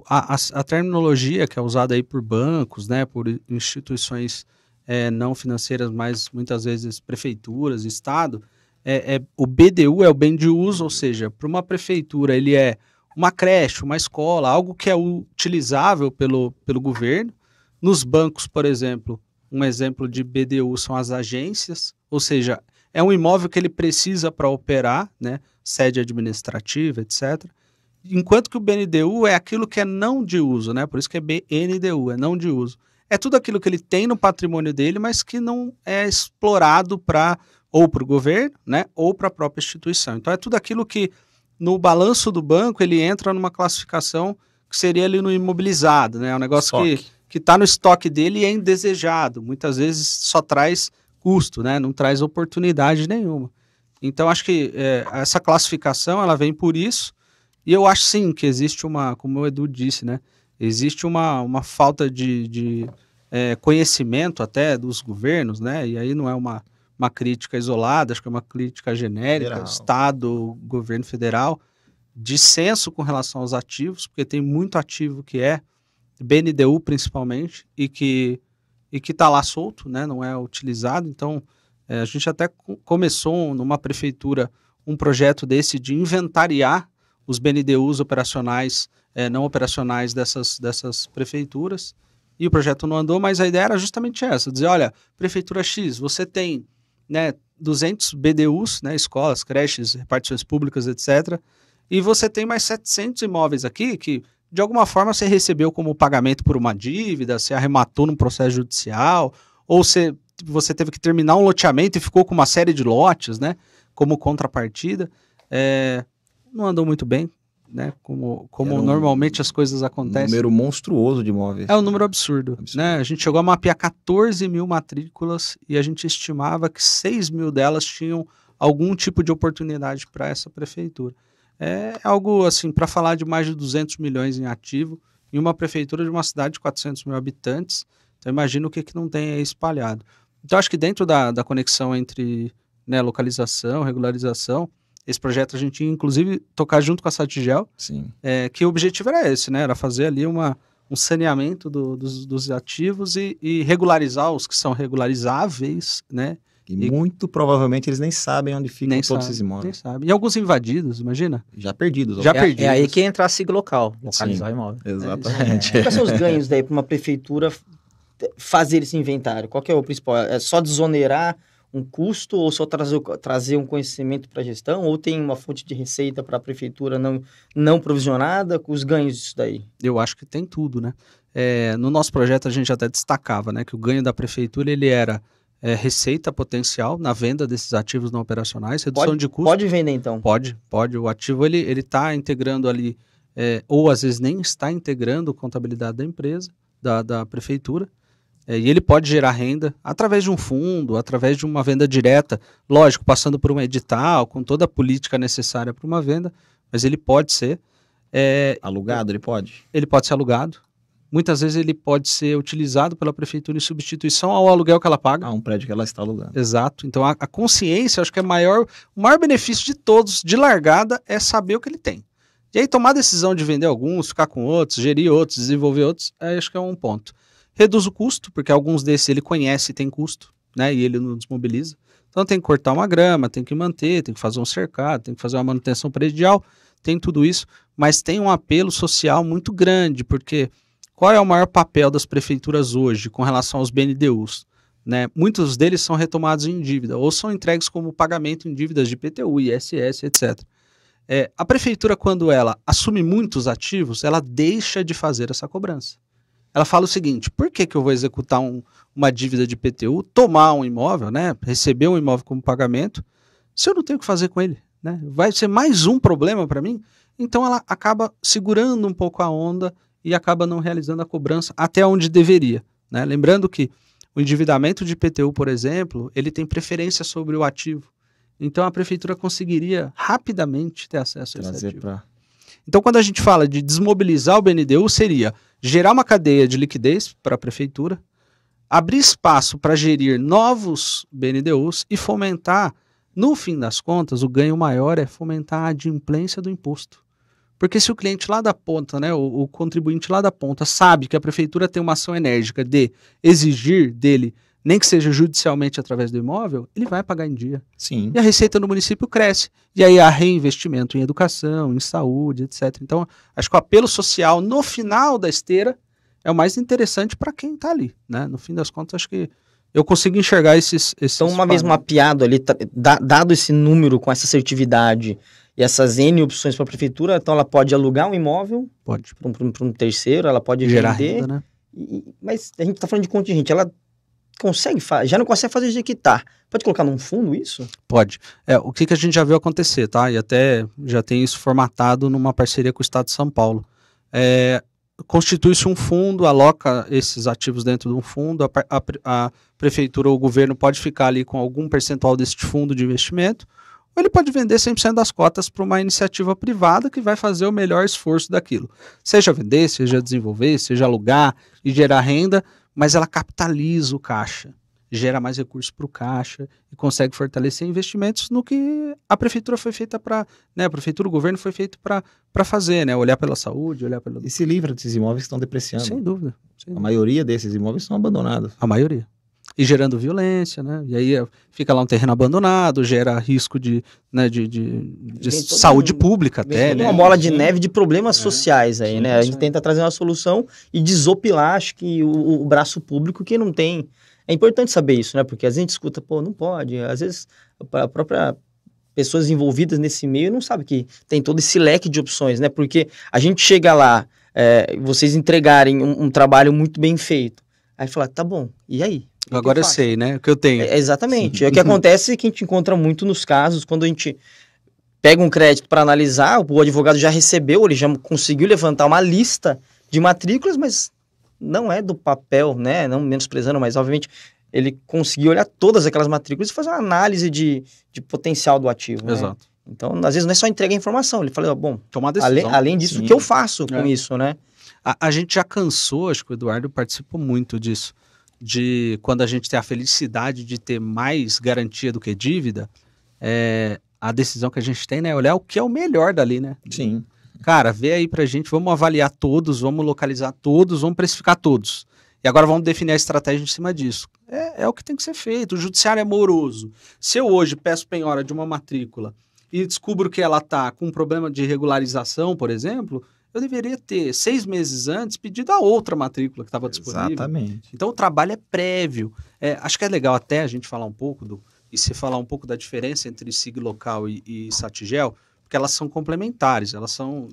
A terminologia que é usada aí por bancos, né, por instituições não financeiras, mas muitas vezes prefeituras, estado, o BDU é o bem de uso, ou seja, para uma prefeitura ele é uma creche, uma escola, algo que é utilizável pelo governo. Nos bancos, por exemplo, um exemplo de BDU são as agências, ou seja, é um imóvel que ele precisa para operar, né, sede administrativa, etc. Enquanto que o BNDU é aquilo que é não de uso, né, por isso que é BNDU, é não de uso. É tudo aquilo que ele tem no patrimônio dele, mas que não é explorado ou para o governo, né, ou para a própria instituição. Então é tudo aquilo que no balanço do banco ele entra numa classificação que seria ali no imobilizado, né, é um negócio que está no estoque dele e é indesejado. Muitas vezes só traz custo, né, não traz oportunidade nenhuma. Então acho que essa classificação ela vem por isso. E eu acho sim que existe como o Edu disse, né, existe uma falta de conhecimento até dos governos, né, e aí não é uma crítica isolada, acho que é uma crítica genérica, federal. Estado, governo federal, de senso com relação aos ativos, porque tem muito ativo que é BNDU principalmente, e que está lá solto, né, não é utilizado, então A gente até começou numa prefeitura um projeto desse de inventariar os BNDUs operacionais, não operacionais dessas prefeituras, e o projeto não andou, mas a ideia era justamente essa, dizer, olha, prefeitura X, você tem, né, 200 BDUs, né, escolas, creches, repartições públicas, etc., e você tem mais 700 imóveis aqui que, de alguma forma, você recebeu como pagamento por uma dívida, você arrematou num processo judicial, ou você teve que terminar um loteamento e ficou com uma série de lotes, né, como contrapartida. Não andou muito bem, né, como normalmente as coisas acontecem. Um número monstruoso de imóveis. É um número absurdo. Né? A gente chegou a mapear 14 mil matrículas e a gente estimava que 6 mil delas tinham algum tipo de oportunidade para essa prefeitura. É algo, assim, para falar de mais de 200 milhões em ativo, em uma prefeitura de uma cidade de 400 mil habitantes, então imagina o que não tem aí espalhado. Então acho que dentro da conexão entre, né, localização, regularização, esse projeto a gente ia, inclusive, tocar junto com a Satigel, que o objetivo era esse, né? Era fazer ali um saneamento dos ativos e regularizar os que são regularizáveis, né? E muito provavelmente eles nem sabem onde ficam todos esses imóveis. Nem sabem. E alguns invadidos, imagina? Já perdidos. É aí que entra a sigla local, localizar o imóvel. Exatamente. Quais são os ganhos daí para uma prefeitura fazer esse inventário? Qual que é o principal? É só desonerar um custo ou só trazer um conhecimento para a gestão? Ou tem uma fonte de receita para a prefeitura não provisionada? Com os ganhos disso daí? Eu acho que tem tudo, né? No nosso projeto a gente até destacava, né, que o ganho da prefeitura ele era receita potencial na venda desses ativos não operacionais, redução de custo. Pode vender então? Pode. O ativo ele está integrando ali, ou às vezes nem está integrando a contabilidade da empresa, da prefeitura. E ele pode gerar renda através de um fundo, através de uma venda direta, lógico, passando por um edital, com toda a política necessária para uma venda, mas ele pode ser... alugado, ele pode? Ele pode ser alugado. Muitas vezes ele pode ser utilizado pela prefeitura em substituição ao aluguel que ela paga. Um prédio que ela está alugando. Exato. Então a consciência, acho que o maior benefício de todos, de largada, é saber o que ele tem. E aí tomar a decisão de vender alguns, ficar com outros, gerir outros, desenvolver outros, acho que é um ponto. Reduz o custo, porque alguns desses ele conhece e tem custo, né? E ele não desmobiliza. Então tem que cortar uma grama, tem que manter, tem que fazer um cercado, tem que fazer uma manutenção predial, tem tudo isso, mas tem um apelo social muito grande, porque qual é o maior papel das prefeituras hoje com relação aos BNDUs? Né? Muitos deles são retomados em dívida, ou são entregues como pagamento em dívidas de IPTU, ISS, etc. A prefeitura, quando ela assume muitos ativos, ela deixa de fazer essa cobrança. Ela fala o seguinte: por que eu vou executar uma dívida de IPTU, tomar um imóvel, né, receber um imóvel como pagamento, se eu não tenho o que fazer com ele? Né? Vai ser mais um problema para mim? Então ela acaba segurando um pouco a onda e acaba não realizando a cobrança até onde deveria. Né? Lembrando que o endividamento de IPTU, por exemplo, ele tem preferência sobre o ativo. Então a prefeitura conseguiria rapidamente ter acesso a esse ativo. Então, quando a gente fala de desmobilizar o BNDU, seria gerar uma cadeia de liquidez para a prefeitura, abrir espaço para gerir novos BNDUs e fomentar, no fim das contas, o ganho maior é fomentar a adimplência do imposto. Porque se o cliente lá da ponta, né, o contribuinte lá da ponta, sabe que a prefeitura tem uma ação enérgica de exigir dele, nem que seja judicialmente através do imóvel, ele vai pagar em dia. Sim. E a receita no município cresce. E aí há reinvestimento em educação, em saúde, etc. Então, acho que o apelo social no final da esteira é o mais interessante para quem está ali. Né? No fim das contas, acho que eu consigo enxergar esses Então, uma vez mapeado ali, dado esse número com essa assertividade e essas N opções para a prefeitura, então ela pode alugar um imóvel para um terceiro, ela pode gerar vender. Renda, né? Mas a gente está falando de contingente, ela já não consegue fazer executar. Pode colocar num fundo isso? Pode. O que a gente já viu acontecer, tá? E até já tem isso formatado numa parceria com o Estado de São Paulo. Constitui-se um fundo, aloca esses ativos dentro de um fundo, a prefeitura ou o governo pode ficar ali com algum percentual desse fundo de investimento, ou ele pode vender 100% das cotas para uma iniciativa privada que vai fazer o melhor esforço daquilo. Seja vender, seja desenvolver, seja alugar e gerar renda, mas ela capitaliza o caixa, gera mais recursos para o caixa e consegue fortalecer investimentos no que a prefeitura foi feita para, né, a prefeitura, o governo foi feito para fazer, né, olhar pela saúde, olhar pela... E se livra desses imóveis que estão depreciando. Sem dúvida. A maioria desses imóveis são abandonados. A maioria. e gerando violência, né? E aí fica lá um terreno abandonado, gera risco de saúde pública até, né? Uma bola de neve de problemas sociais aí, né? A gente tenta trazer uma solução e desopilar, acho que o braço público que não tem. É importante saber isso, né? Porque às vezes a gente escuta, pô, não pode. Às vezes a própria pessoas envolvidas nesse meio não sabem que tem todo esse leque de opções, né? Porque a gente chega lá, vocês entregarem um trabalho muito bem feito, aí fala, tá bom, e aí? Agora eu sei, né? O que eu tenho. Exatamente. O que acontece é que a gente encontra muito nos casos, quando a gente pega um crédito para analisar, o advogado já recebeu, ele já conseguiu levantar uma lista de matrículas, mas não é do papel, né? Não menosprezando, mas obviamente ele conseguiu olhar todas aquelas matrículas e fazer uma análise de potencial do ativo. Exato. Né? Então, às vezes não é só entregar a informação, ele fala, bom, tomar decisão. Além disso, o que eu faço com isso, né? A gente já cansou, acho que o Eduardo participou muito disso, de quando a gente tem a felicidade de ter mais garantia do que dívida, a decisão que a gente tem, né, é olhar o que é o melhor dali, né? Sim. Cara, vê aí pra gente, vamos avaliar todos, vamos localizar todos, vamos precificar todos. E agora vamos definir a estratégia em cima disso. É o que tem que ser feito, o judiciário é moroso. Se eu hoje peço penhora de uma matrícula e descubro que ela tá com um problema de regularização, por exemplo, eu deveria ter 6 meses antes pedido a outra matrícula que estava disponível. Exatamente. Então o trabalho é prévio. Acho que é legal até a gente falar um pouco e se falar um pouco da diferença entre SIG local e Satigel, porque elas são complementares, elas são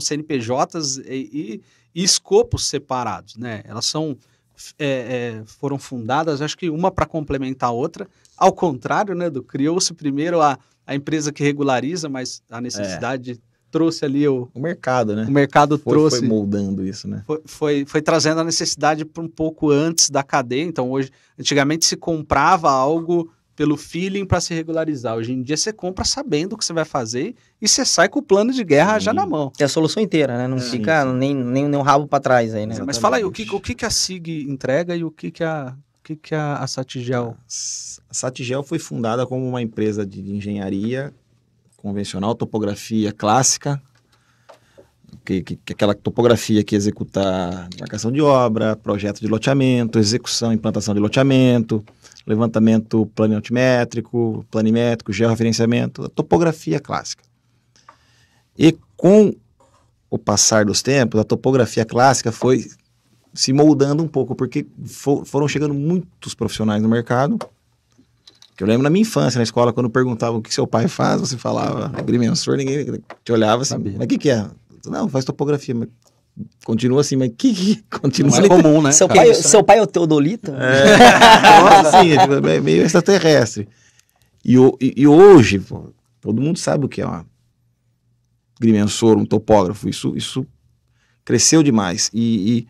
CNPJs e escopos separados, né? Elas foram fundadas, acho que uma para complementar a outra, ao contrário, né, criou-se primeiro a empresa que regulariza, mas a necessidade trouxe ali o mercado, né? O mercado trouxe... Foi moldando isso, né? Foi trazendo a necessidade para um pouco antes da cadeia. Então, antigamente se comprava algo pelo feeling para se regularizar. Hoje em dia você compra sabendo o que você vai fazer e você sai com o plano de guerra já na mão. É a solução inteira, né? Não fica nem um rabo para trás aí, né? Mas fala aí, o que a SIG entrega e o que a Satigel... A Satigel foi fundada como uma empresa de engenharia convencional, topografia clássica, que aquela topografia que executa marcação de obra, projeto de loteamento, execução e implantação de loteamento, levantamento planimétrico, georreferenciamento, a topografia clássica. E com o passar dos tempos, a topografia clássica foi se moldando um pouco, porque foram chegando muitos profissionais no mercado. Que eu lembro na minha infância, na escola, quando perguntavam o que seu pai faz, você falava agrimensor, ninguém te olhava assim, mas o que é? Não, faz topografia, mas continua assim, mas que continua não é comum, né? Seu pai é o teodolito? Assim, meio extraterrestre. E hoje, pô, todo mundo sabe o que é um agrimensor, um topógrafo, isso cresceu demais. E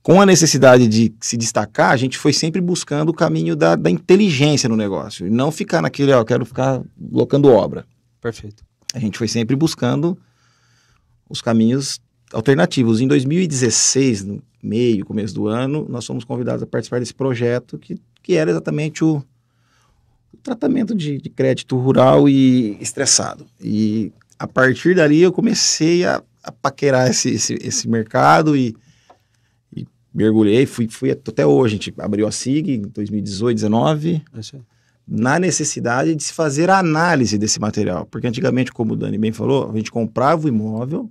com a necessidade de se destacar, a gente foi sempre buscando o caminho da inteligência no negócio. E não ficar naquele, eu quero ficar locando obra. Perfeito. A gente foi sempre buscando os caminhos alternativos. Em 2016, no começo do ano, nós fomos convidados a participar desse projeto que era exatamente o tratamento de crédito rural e estressado. E a partir dali eu comecei a paquerar esse mercado e mergulhei, fui até hoje. A gente abriu a SIG em 2018, 2019, na necessidade de se fazer a análise desse material. Porque antigamente, como o Dani bem falou, a gente comprava o imóvel,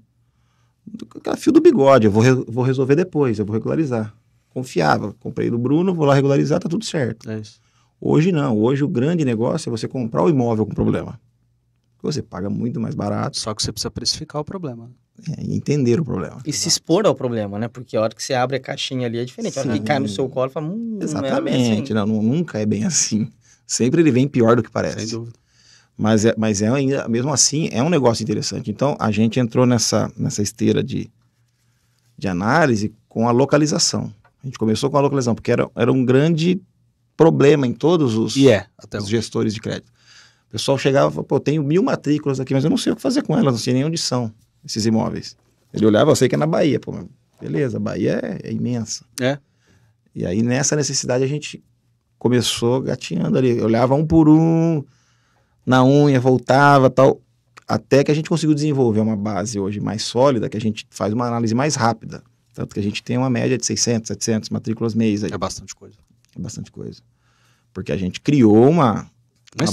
aquela fio do bigode, eu vou resolver depois, eu vou regularizar. Confiava, comprei do Bruno, vou lá regularizar, tá tudo certo. É isso. Hoje não, hoje o grande negócio é você comprar o imóvel com problema. Você paga muito mais barato. Só que você precisa precificar o problema. E entender o problema. E se expor ao problema, né? Porque a hora que você abre a caixinha ali é diferente. A hora que cai no seu colo, fala, exatamente. Não é assim. Não, nunca é bem assim. Sempre ele vem pior do que parece. Sem dúvida. Mas ainda, mesmo assim, é um negócio interessante. Então, a gente entrou nessa esteira de análise com a localização. A gente começou com a localização, porque era um grande problema em todos os gestores de crédito. O pessoal chegava e falava, pô, tenho 1000 matrículas aqui, mas eu não sei o que fazer com elas, não sei nem onde são esses imóveis. Ele olhava, eu sei que é na Bahia. Pô, beleza, a Bahia é imensa. E aí, nessa necessidade, a gente começou gatinhando ali. Eu olhava um por um, na unha, voltava, tal, até que a gente conseguiu desenvolver uma base hoje mais sólida, que a gente faz uma análise mais rápida. Tanto que a gente tem uma média de 600, 700 matrículas mês aí. É bastante coisa. É bastante coisa. Porque a gente criou uma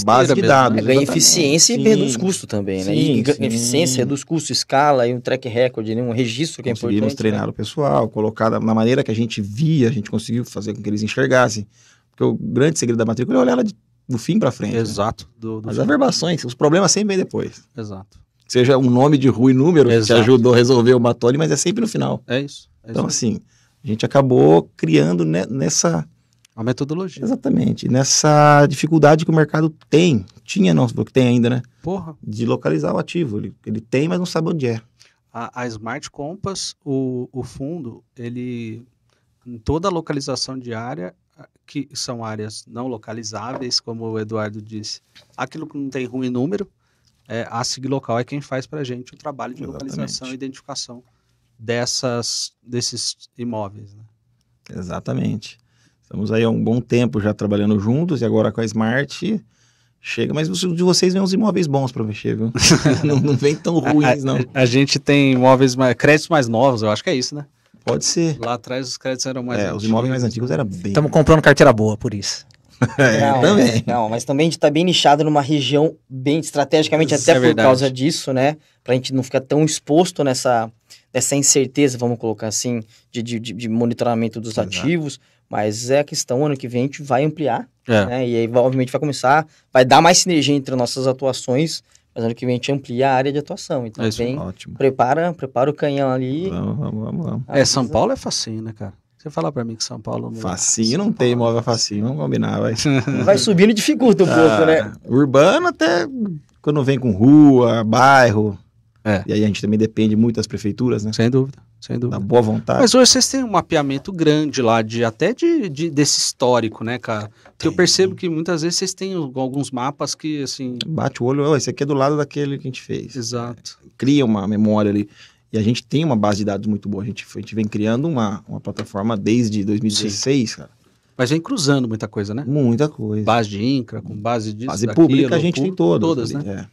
base de mesmo, dados. né? Ganha exatamente. eficiência e Sim. reduz custo também, né? Sim, E ganha sim. eficiência, reduz custo, escala e um track record, né? Um registro que é Conseguimos importante. treinar né? o pessoal, colocar na maneira que a gente via, a gente conseguiu fazer com que eles enxergassem. Porque o grande segredo da matrícula é olhar ela do fim para frente. Né? Exato. Do As averbações, os problemas sempre vêm depois. Exato. Seja um nome de rua e número que te Exato. ajudou a resolver o Matoli, mas é sempre no final. É isso. Então, assim, a gente acabou criando nessa... A metodologia. Exatamente. Nessa dificuldade que o mercado tinha não, porque tem ainda, né? Porra. De localizar o ativo. Ele tem, mas não sabe onde é. A Smart Compass, o fundo, ele, em toda a localização de área, que são áreas não localizáveis, como o Eduardo disse, aquilo que não tem ruim número, a SIG Local é quem faz para a gente o trabalho de localização e identificação desses imóveis. Né? Exatamente. Estamos aí há um bom tempo já trabalhando juntos e agora com a Smart chega, mas de vocês vem uns imóveis bons para mexer, viu? não vem tão ruins, não. A gente tem créditos mais novos, eu acho que é isso, né? Pode ser. Lá atrás os créditos eram mais antigos. Os imóveis mais antigos eram bem... Estamos comprando carteira boa, por isso. Também. Não, mas também a gente tá bem nichado numa região bem estrategicamente, Isso até é por verdade. causa disso, né? Pra gente não ficar tão exposto nessa incerteza, vamos colocar assim, de monitoramento dos Exato. ativos. Mas é a questão, ano que vem a gente vai ampliar, É. né? E aí, obviamente, vai dar mais sinergia entre nossas atuações, mas ano que vem a gente amplia a área de atuação. Então, É isso, vem, Ótimo. prepara o canhão ali. Vamos. São Paulo é facinho, né, cara? Você falar pra mim que São Paulo... Facinho não tem imóvel facinho, vamos combinar, vai. Vai subindo e dificulta um pouco, né? Urbano até quando vem com rua, bairro. É. E aí a gente também depende muito das prefeituras, né? Sem dúvida. Da boa vontade. Mas hoje vocês têm um mapeamento grande lá, desse histórico, né, cara? Porque eu percebo que muitas vezes vocês têm alguns mapas que, assim... Bate o olho, esse aqui é do lado daquele que a gente fez. Exato. Cria uma memória ali. E a gente tem uma base de dados muito boa. A gente vem criando uma plataforma desde 2016, cara. Mas vem cruzando muita coisa, né? Muita coisa. Base de INCRA, com base disso, Base daquilo, pública a gente tem todas, ali, né?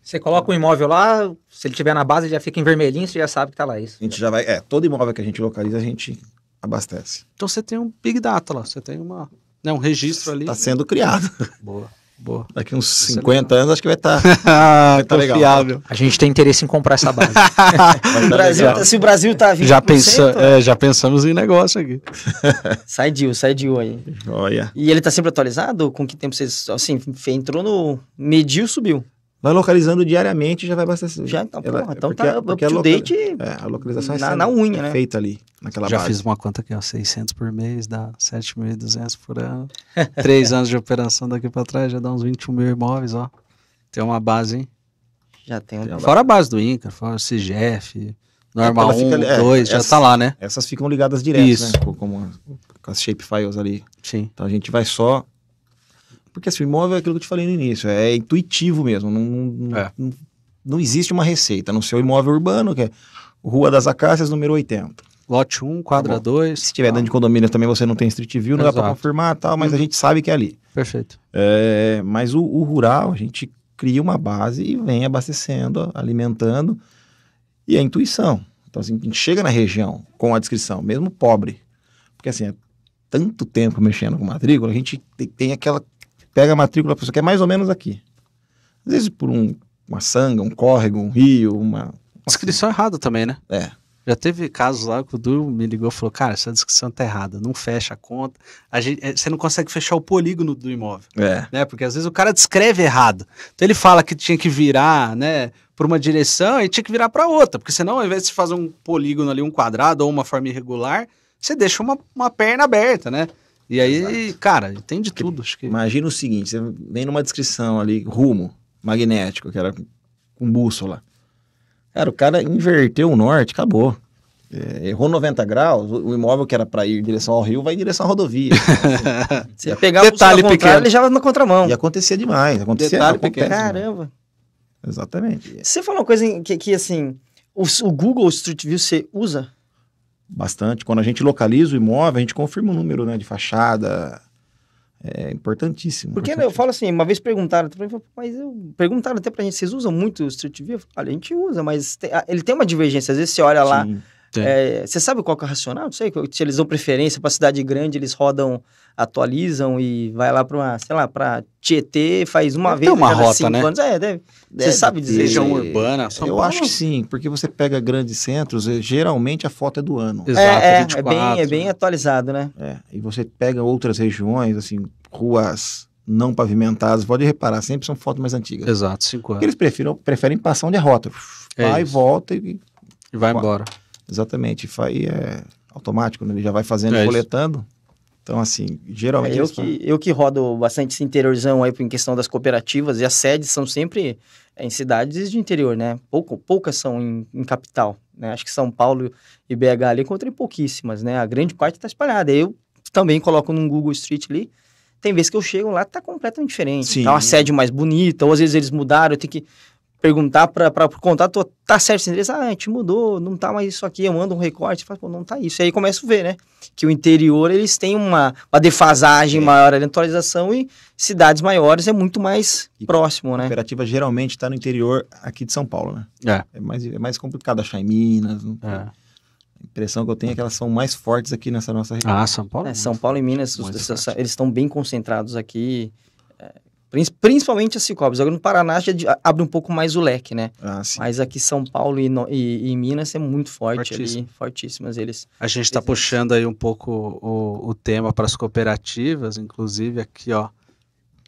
Você coloca um imóvel lá, se ele tiver na base, ele já fica em vermelhinho, você já sabe que tá lá isso. A gente já vai... todo imóvel que a gente localiza, a gente abastece. Então você tem um Big Data lá, você tem um registro ali. Está sendo criado. Boa. Daqui uns Isso é 50 anos, acho que vai estar... tá legal. Confiável. A gente tem interesse em comprar essa base. Se o Brasil tá 20%, Já pensamos em negócio aqui. sai deal aí. Olha. E ele tá sempre atualizado? Com que tempo vocês, assim, entrou no... mediu, subiu? Vai localizando diariamente e já vai abastecer. Já, então, Ela- então porque- tá porque up to date a localização na unha, né? feita ali, naquela Já base. fiz uma conta aqui, ó, 600 por mês, dá 7.200 por ano. 3 anos de operação daqui pra trás, já dá uns 21 mil imóveis, ó. Tem uma base, hein? Já tem Tem um... a Fora a base do INCRA, fora o CGF, Norma Ela 1, fica ali- 2, já essa- tá lá, né? Essas ficam ligadas direto, Isso. né? Com as shapefiles ali. Sim. Então a gente vai só... Porque assim, o imóvel é aquilo que eu te falei no início, é intuitivo mesmo. Não existe uma receita. No seu imóvel urbano, que é Rua das Acácias, número 80. Lote 1, quadra Tá bom. 2. Se tiver dentro de condomínio também você não tem Street View, não dá pra Exato. confirmar e tal, mas a gente sabe que é ali. Perfeito. Mas o rural, a gente cria uma base e vem abastecendo, alimentando, e a intuição. Então, assim, a gente chega na região com a descrição, mesmo pobre, porque assim, é tanto tempo mexendo com matrícula, a gente tem aquela... Pega a matrícula, a pessoa quer mais ou menos aqui. Às vezes por uma sanga, um córrego, um rio, Descrição errada também, né? É. Já teve casos lá que o Du me ligou e falou, cara, essa descrição tá errada, não fecha a conta. Você não consegue fechar o polígono do imóvel, né? Porque às vezes o cara descreve errado. Então ele fala que tinha que virar, né, por uma direção e tinha que virar para outra, porque senão ao invés de fazer um polígono ali, um quadrado ou uma forma irregular, você deixa uma perna aberta, né? E aí, cara, tem de tudo. Acho que... Imagina o seguinte, você vem numa descrição ali, rumo magnético, que era com bússola. Cara, o cara inverteu o norte, acabou. Errou 90 graus, o imóvel que era para ir em direção ao rio vai em direção à rodovia. Se ele pegar o Detalhe contrário, pequeno. ele já vai na contramão. E acontecia demais, Detalhe pequeno. Caramba. Exatamente. Você falou uma coisa que assim, o Google Street View você usa? Bastante. Quando a gente localiza o imóvel, a gente confirma o número, né, de fachada. É importantíssimo. Porque eu falo assim, uma vez perguntaram até pra gente, vocês usam muito o Street View? Olha, a gente usa, mas ele tem uma divergência. Às vezes você olha lá, Sim. Você sabe qual que é o racional? Não sei, se eles dão preferência para cidade grande, eles rodam, atualizam e vai lá para uma, sei lá, para Tietê, faz uma vez tem uma a cada rota, 5 né? anos. Você sabe dizer. Região urbana, São Eu Paulo. acho que sim, porque você pega grandes centros, geralmente a foto é do ano. Exato, 24. É bem atualizado, né? E você pega outras regiões, assim, ruas não pavimentadas, pode reparar, sempre são fotos mais antigas. Exato, 5 Porque anos. eles preferem passar onde é rota. Vai e isso. volta e E vai embora. exatamente, aí é automático, né? Ele já vai fazendo É e isso. coletando. Então, assim, geralmente... Eu que rodo bastante esse interiorzão aí em questão das cooperativas, e as sedes são sempre em cidades de interior, né? Poucas são em capital, né? Acho que São Paulo e BH ali encontrei pouquíssimas, né? A grande parte está espalhada. Eu também coloco num Google Street ali, tem vezes que eu chego lá, tá completamente diferente. Sim. Tá uma sede mais bonita, ou às vezes eles mudaram, eu tenho que perguntar para o contato, tá certo esse endereço? A gente mudou, não tá mais isso aqui, eu mando um recorte, falo, pô, não tá isso. E aí começo a ver, né? Que o interior, eles têm uma defasagem maior ali na atualização e cidades maiores é muito mais próximo, A né? cooperativa geralmente está no interior aqui de São Paulo, né? É mais complicado achar em Minas. A impressão que eu tenho é que elas são mais fortes aqui nessa nossa região. São Paulo. São Paulo e Minas, muito eles estão bem concentrados aqui, principalmente as Cicobi. Agora no Paraná já abre um pouco mais o leque, né? Sim. Mas aqui São Paulo e Minas é muito forte Fortíssimo. ali, fortíssimas eles. A gente está puxando aí um pouco o tema para as cooperativas, inclusive aqui, ó.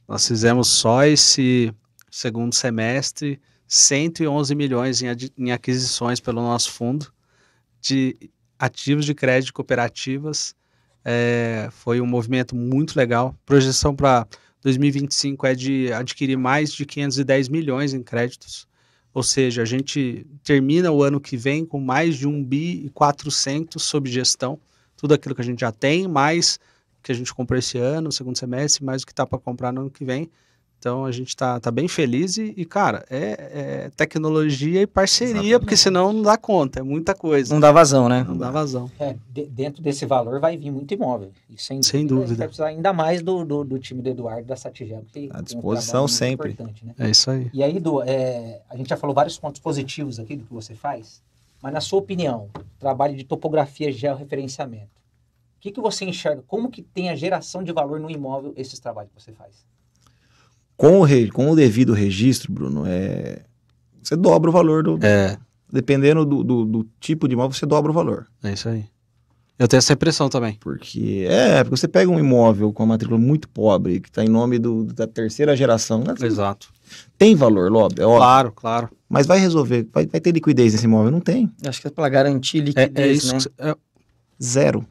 Nós fizemos só esse segundo semestre 111 milhões em aquisições pelo nosso fundo de ativos de crédito cooperativas. Foi um movimento muito legal. Projeção para 2025 é de adquirir mais de 510 milhões em créditos. Ou seja, a gente termina o ano que vem com mais de 1 bi e 400 sob gestão. Tudo aquilo que a gente já tem, mais que a gente comprou esse ano, no segundo semestre, mais o que está para comprar no ano que vem. Então a gente tá bem feliz e cara, é tecnologia e parceria, Exatamente. porque senão não dá conta, é muita coisa. Não dá vazão, né? Não dá vazão. Dentro desse valor vai vir muito imóvel. E Sem dúvida. A gente vai precisar ainda mais do time do Eduardo e da Satigel. À disposição sempre. Né? É isso aí. E aí, Edu, a gente já falou vários pontos positivos aqui do que você faz, mas na sua opinião, trabalho de topografia, georreferenciamento, o que você enxerga? Como que tem a geração de valor no imóvel esses trabalhos que você faz? Com o devido registro, Bruno, você dobra o valor dependendo do tipo de imóvel, você dobra o valor. É isso aí. Eu tenho essa impressão também. Porque você pega um imóvel com uma matrícula muito pobre, que está em nome da terceira geração, né? Exato. Tem valor, é óbvio. Claro. Mas vai resolver, vai ter liquidez nesse imóvel? Não tem. Acho que é para garantir liquidez, né? Zero.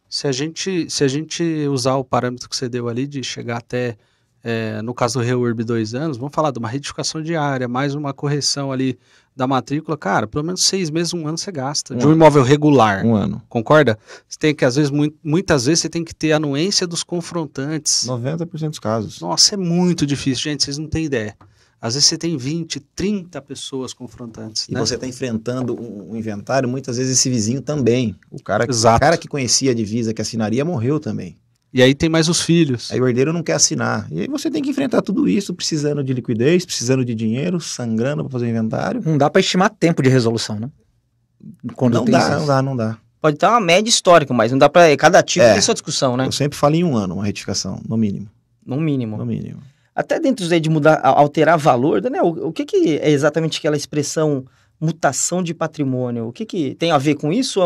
Se a gente usar o parâmetro que você deu ali de chegar até, no caso do REURB 2 anos, vamos falar de uma retificação diária, mais uma correção ali da matrícula, cara, pelo menos 6 meses, 1 ano você gasta. De um imóvel regular. 1 ano. Concorda? Você tem que, às vezes, muitas vezes você tem que ter a anuência dos confrontantes. 90% dos casos. Nossa, é muito difícil, gente, vocês não têm ideia. Às vezes você tem 20, 30 pessoas confrontantes. E né? você está enfrentando um inventário, muitas vezes esse vizinho também. O cara Exato. que conhecia a divisa, que assinaria, morreu também. E aí tem mais os filhos. Aí o herdeiro não quer assinar. E aí você tem que enfrentar tudo isso, precisando de liquidez, precisando de dinheiro, sangrando para fazer o inventário. Não dá para estimar tempo de resolução, né? Não dá. Pode ter uma média histórica, mas não dá para cada tipo ter sua discussão, né? Eu sempre falo em 1 ano, uma retificação, no mínimo. No mínimo. No mínimo. Até dentro de mudar, alterar valor, né? O que é exatamente aquela expressão mutação de patrimônio? O que tem a ver com isso?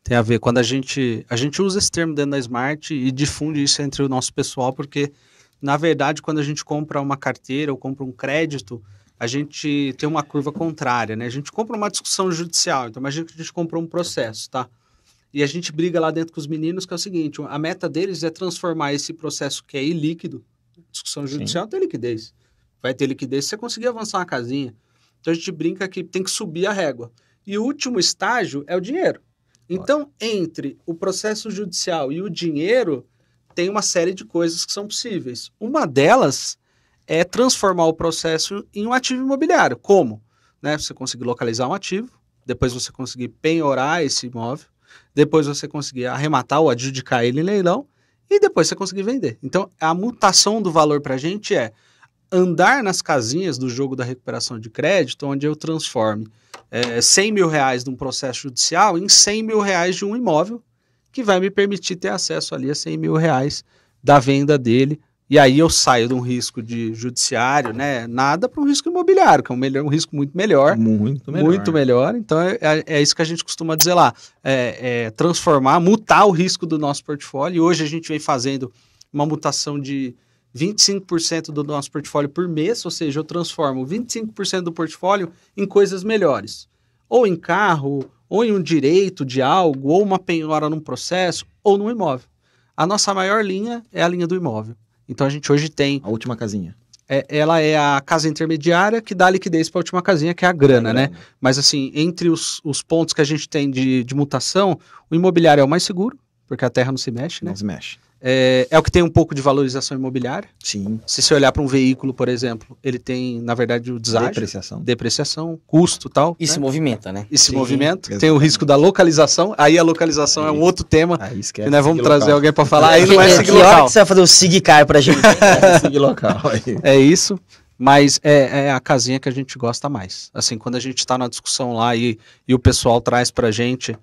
Tem a ver. Quando a gente usa esse termo dentro da Smart e difunde isso entre o nosso pessoal, porque, na verdade, quando a gente compra uma carteira ou compra um crédito, a gente tem uma curva contrária, né? A gente compra uma discussão judicial, então imagina que a gente comprou um processo, tá? E a gente briga lá dentro com os meninos, que é o seguinte, a meta deles é transformar esse processo que é ilíquido, discussão judicial tem liquidez. Vai ter liquidez se você conseguir avançar uma casinha. Então a gente brinca que tem que subir a régua. E o último estágio é o dinheiro. Então, entre o processo judicial e o dinheiro, tem uma série de coisas que são possíveis. Uma delas é transformar o processo em um ativo imobiliário. Como? Né? Você conseguir localizar um ativo, depois você conseguir penhorar esse imóvel, depois você conseguir arrematar ou adjudicar ele em leilão, e depois você conseguir vender. Então, a mutação do valor para a gente é andar nas casinhas do jogo da recuperação de crédito, onde eu transforme R$100 mil de um processo judicial em R$100 mil de um imóvel, que vai me permitir ter acesso ali a R$100 mil da venda dele. E aí eu saio de um risco de judiciário, né? Nada para um risco imobiliário, que é um risco muito melhor. Muito melhor. Muito melhor. Então é isso que a gente costuma dizer lá. Transformar, mutar o risco do nosso portfólio. E hoje a gente vem fazendo uma mutação de 25% do nosso portfólio por mês, ou seja, eu transformo 25% do portfólio em coisas melhores. Ou em carro, ou em um direito de algo, ou uma penhora num processo, ou num imóvel. A nossa maior linha é a linha do imóvel. Então a gente hoje tem... A última casinha. Ela é a casa intermediária que dá liquidez para a última casinha, que é a grana, né? Mas assim, entre os pontos que a gente tem de mutação, o imobiliário é o mais seguro, porque a terra não se mexe, né? Não se mexe. É o que tem um pouco de valorização imobiliária. Sim. Se você olhar para um veículo, por exemplo, ele tem, na verdade, o deságio. Depreciação, custo e tal. E se movimenta, né? E se movimenta. Exatamente. Tem o risco da localização. Aí a localização é um outro tema. Aí esquece. Que nós vamos trazer local. alguém para falar. Aí não é Que SIG hora local. que você vai fazer o SIG-CAR pra gente? SIG local. É isso. Mas é a casinha que a gente gosta mais. Assim, quando a gente está na discussão lá e o pessoal traz pra gente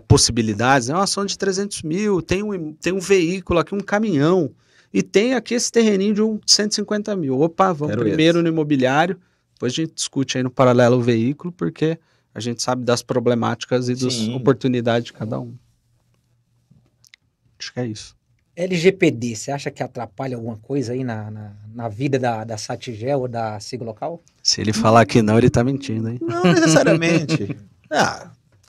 possibilidades, uma ação de 300 mil, tem um veículo aqui, um caminhão, e tem aqui esse terreninho de 150 mil. Opa, vamos primeiro no imobiliário, depois a gente discute aí no paralelo o veículo, porque a gente sabe das problemáticas e das oportunidades de cada um. Acho que é isso. LGPD, você acha que atrapalha alguma coisa aí na vida da Satigel ou da SIG local? Se ele falar que não, ele tá mentindo, hein? Não necessariamente.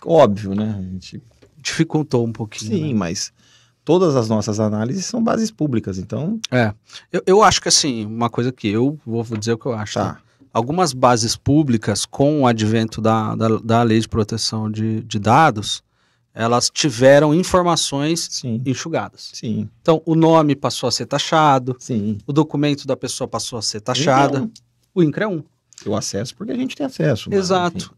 Óbvio, né? A gente... Dificultou um pouquinho. Sim, né? mas todas as nossas análises são bases públicas, então... Eu acho que assim, uma coisa que eu vou dizer o que eu acho. Tá. Né? Algumas bases públicas, com o advento da lei de proteção de dados, elas tiveram informações enxugadas. Sim. Então, o nome passou a ser taxado, Sim. o documento da pessoa passou a ser taxado. O INCRA é um. O acesso, porque a gente tem acesso. Exato.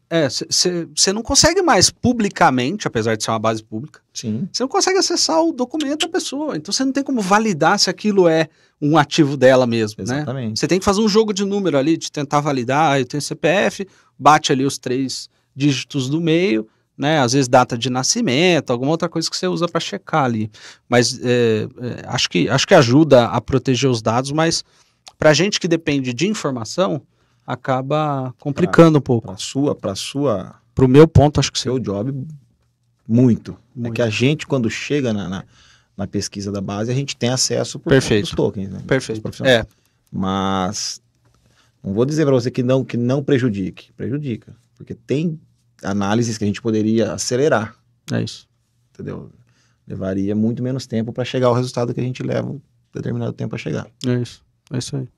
Você não consegue mais publicamente, apesar de ser uma base pública, Sim. você não consegue acessar o documento da pessoa. Então você não tem como validar se aquilo é um ativo dela mesmo, Exatamente. né? Você tem que fazer um jogo de número ali, de tentar validar. Eu tenho CPF, bate ali os 3 dígitos do meio, né? Às vezes data de nascimento, alguma outra coisa que você usa para checar ali. Mas acho que ajuda a proteger os dados, mas para gente que depende de informação, acaba complicando um pouco. Pro meu ponto, acho que sim. Seu job, muito. É que a gente, quando chega na pesquisa da base, a gente tem acesso por os tokens, né? Perfeito. Mas não vou dizer para você que não prejudique. Prejudica. Porque tem análises que a gente poderia acelerar. É isso. Entendeu? Levaria muito menos tempo para chegar ao resultado que a gente leva um determinado tempo a chegar. É isso. É isso aí.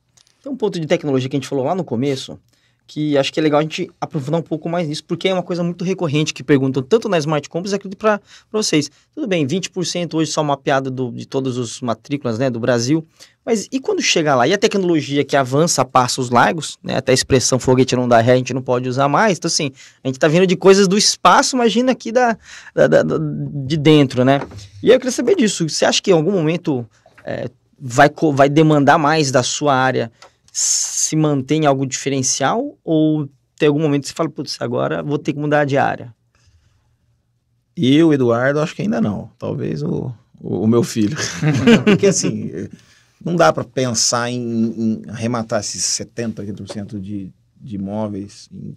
Tem um ponto de tecnologia que a gente falou lá no começo, que acho que é legal a gente aprofundar um pouco mais nisso, porque é uma coisa muito recorrente que perguntam tanto na Smart Compass, acredito para vocês. Tudo bem, 20% hoje só mapeado de todas as matrículas, né, do Brasil, mas e quando chega lá? E a tecnologia que avança a passos largos, né, até a expressão foguete não dá ré, a gente não pode usar mais, então assim, a gente tá vindo de coisas do espaço, imagina aqui de dentro, né? E eu queria saber disso, você acha que em algum momento vai demandar mais da sua área, se mantém algo diferencial, ou tem algum momento que você fala, putz, agora vou ter que mudar de área? Eu, Eduardo, acho que ainda não. Talvez o meu filho. Porque assim, não dá para pensar em arrematar esses 70% de imóveis em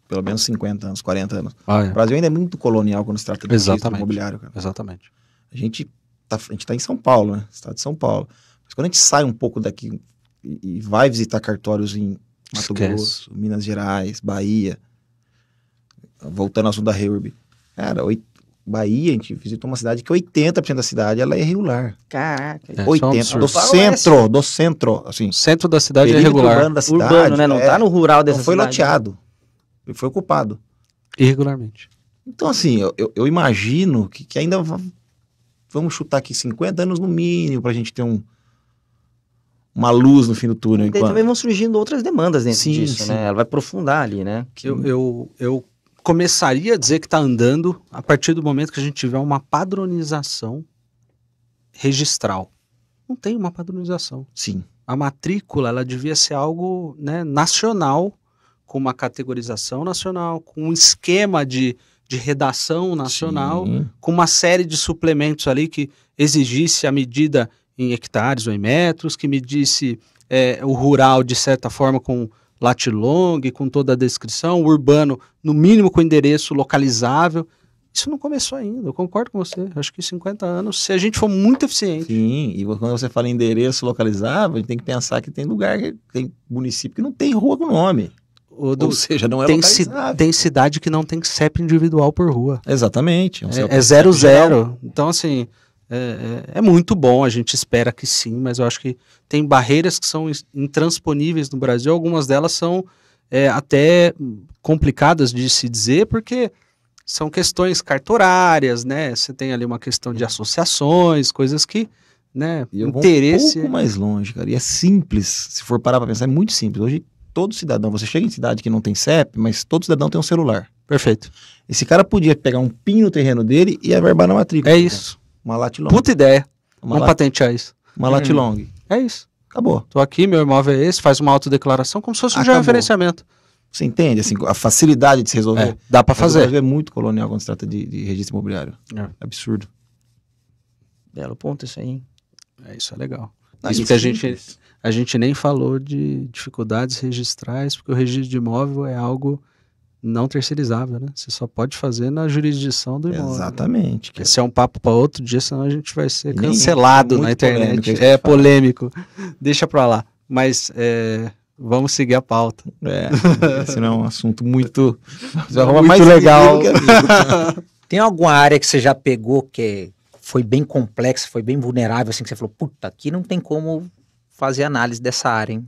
pelo menos 50 anos, 40 anos. O Brasil ainda é muito colonial quando se trata de registro imobiliário. Cara. Exatamente. A gente tá em São Paulo, né? Estado de São Paulo. Mas quando a gente sai um pouco daqui e vai visitar cartórios em Mato Grosso, Minas Gerais, Bahia, voltando ao assunto da REURB, cara, Bahia, a gente visitou uma cidade que 80% da cidade ela é irregular. Caraca. 80%, do centro, assim. Centro da cidade é irregular. Urbano da cidade. Urbano, né? Não tá no rural dessa cidade. Não foi loteado. Ele foi ocupado. Irregularmente. Então, assim, eu imagino que ainda vamos chutar aqui 50 anos no mínimo pra gente ter uma luz no fim do túnel. E também vão surgindo outras demandas dentro disso, sim. né? Ela vai aprofundar ali, né? Eu começaria a dizer que está andando a partir do momento que a gente tiver uma padronização registral. Não tem uma padronização. Sim. A matrícula, ela devia ser algo, né, nacional, com uma categorização nacional, com um esquema de redação nacional, com uma série de suplementos ali que exigisse a medida em hectares ou em metros, que medisse o rural, de certa forma, com latilong, com toda a descrição, o urbano, no mínimo, com endereço localizável. Isso não começou ainda, eu concordo com você. Acho que 50 anos, se a gente for muito eficiente. Sim, e quando você fala em endereço localizável, a gente tem que pensar que tem lugar, tem município que não tem rua com nome. Ou seja, não é localizável. Tem cidade que não tem CEP individual por rua. Exatamente. É 00. Então, assim, é muito bom, a gente espera que sim, mas eu acho que tem barreiras que são intransponíveis no Brasil. Algumas delas são até complicadas de se dizer, porque são questões cartorárias, né? Você tem ali uma questão de associações, coisas que, né, e eu interesse... vou um pouco mais longe, cara, e é simples, se for parar pra pensar, é muito simples. Hoje, todo cidadão, você chega em cidade que não tem CEP, mas todo cidadão tem um celular. Perfeito. Esse cara podia pegar um PIN no terreno dele e averbar na matrícula. É isso. Uma latilong. Puta ideia. Vamos patentear isso. Uma latilong. É isso. Acabou. Tô aqui, meu imóvel é esse, faz uma autodeclaração como se fosse um georreferenciamento. Você entende? Assim, a facilidade de se resolver. Dá pra fazer. O Brasil é muito colonial quando se trata de registro imobiliário. É absurdo. Belo ponto isso aí, hein? Isso é legal. Isso que a gente nem falou de dificuldades registrais, porque o registro de imóvel é algo não terceirizável, né? Você só pode fazer na jurisdição do imóvel. Exatamente. Né? Esse é um papo para outro dia, senão a gente vai ser cancelado na internet. É polêmico. Deixa pra lá. Mas vamos seguir a pauta. Esse não é um assunto muito muito legal. Tem alguma área que você já pegou que foi bem complexa, foi bem vulnerável, assim, que você falou, puta, aqui não tem como fazer análise dessa área, hein?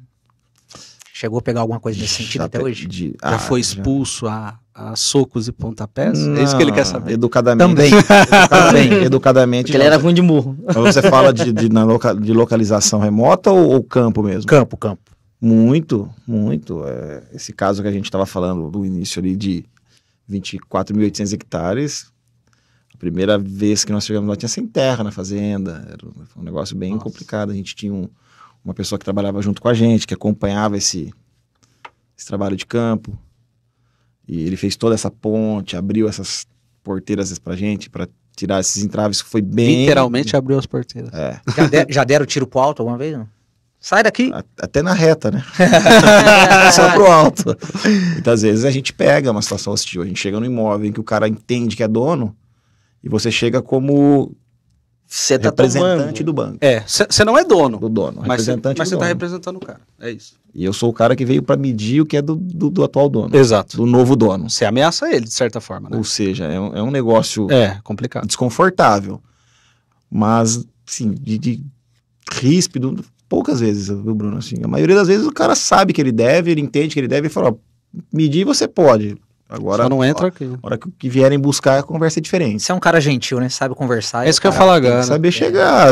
Chegou a pegar alguma coisa nesse sentido até hoje? Já foi expulso a socos e pontapés? Não, é isso que ele quer saber. Educadamente. Também. Educadamente. Porque ele era ruim de murro. Você fala de localização remota ou campo mesmo? Campo. Muito. Esse caso que a gente estava falando do início ali de 24.800 hectares, a primeira vez que nós chegamos lá tinha sem terra na fazenda, foi um negócio bem complicado. A gente tinha uma pessoa que trabalhava junto com a gente, que acompanhava esse trabalho de campo, e ele fez toda essa ponte, abriu essas porteiras pra gente, para tirar esses entraves, que foi bem... Literalmente abriu as porteiras. Já deram tiro pro alto alguma vez, não? Sai daqui! Até na reta, né? Só pro alto. Muitas vezes a gente pega uma situação hostil, a gente chega no imóvel em que o cara entende que é dono, e você chega como... Você tá representante do banco. Você não é dono. Do dono, mas representante você do tá dono. representando o cara. É isso. E eu sou o cara que veio para medir o que é do atual dono. Exato. Do novo dono. Você ameaça ele, de certa forma, né? Ou seja, é um negócio complicado. Desconfortável. Mas, assim, de ríspido, poucas vezes, viu, Bruno? Assim, a maioria das vezes o cara sabe que ele deve, ele entende que ele deve e fala, ó, medir você pode. Agora, só não entra aqui. A hora que vierem buscar, a conversa é diferente. Você é um cara gentil, né? Sabe conversar. É isso que eu falo agora. Saber chegar.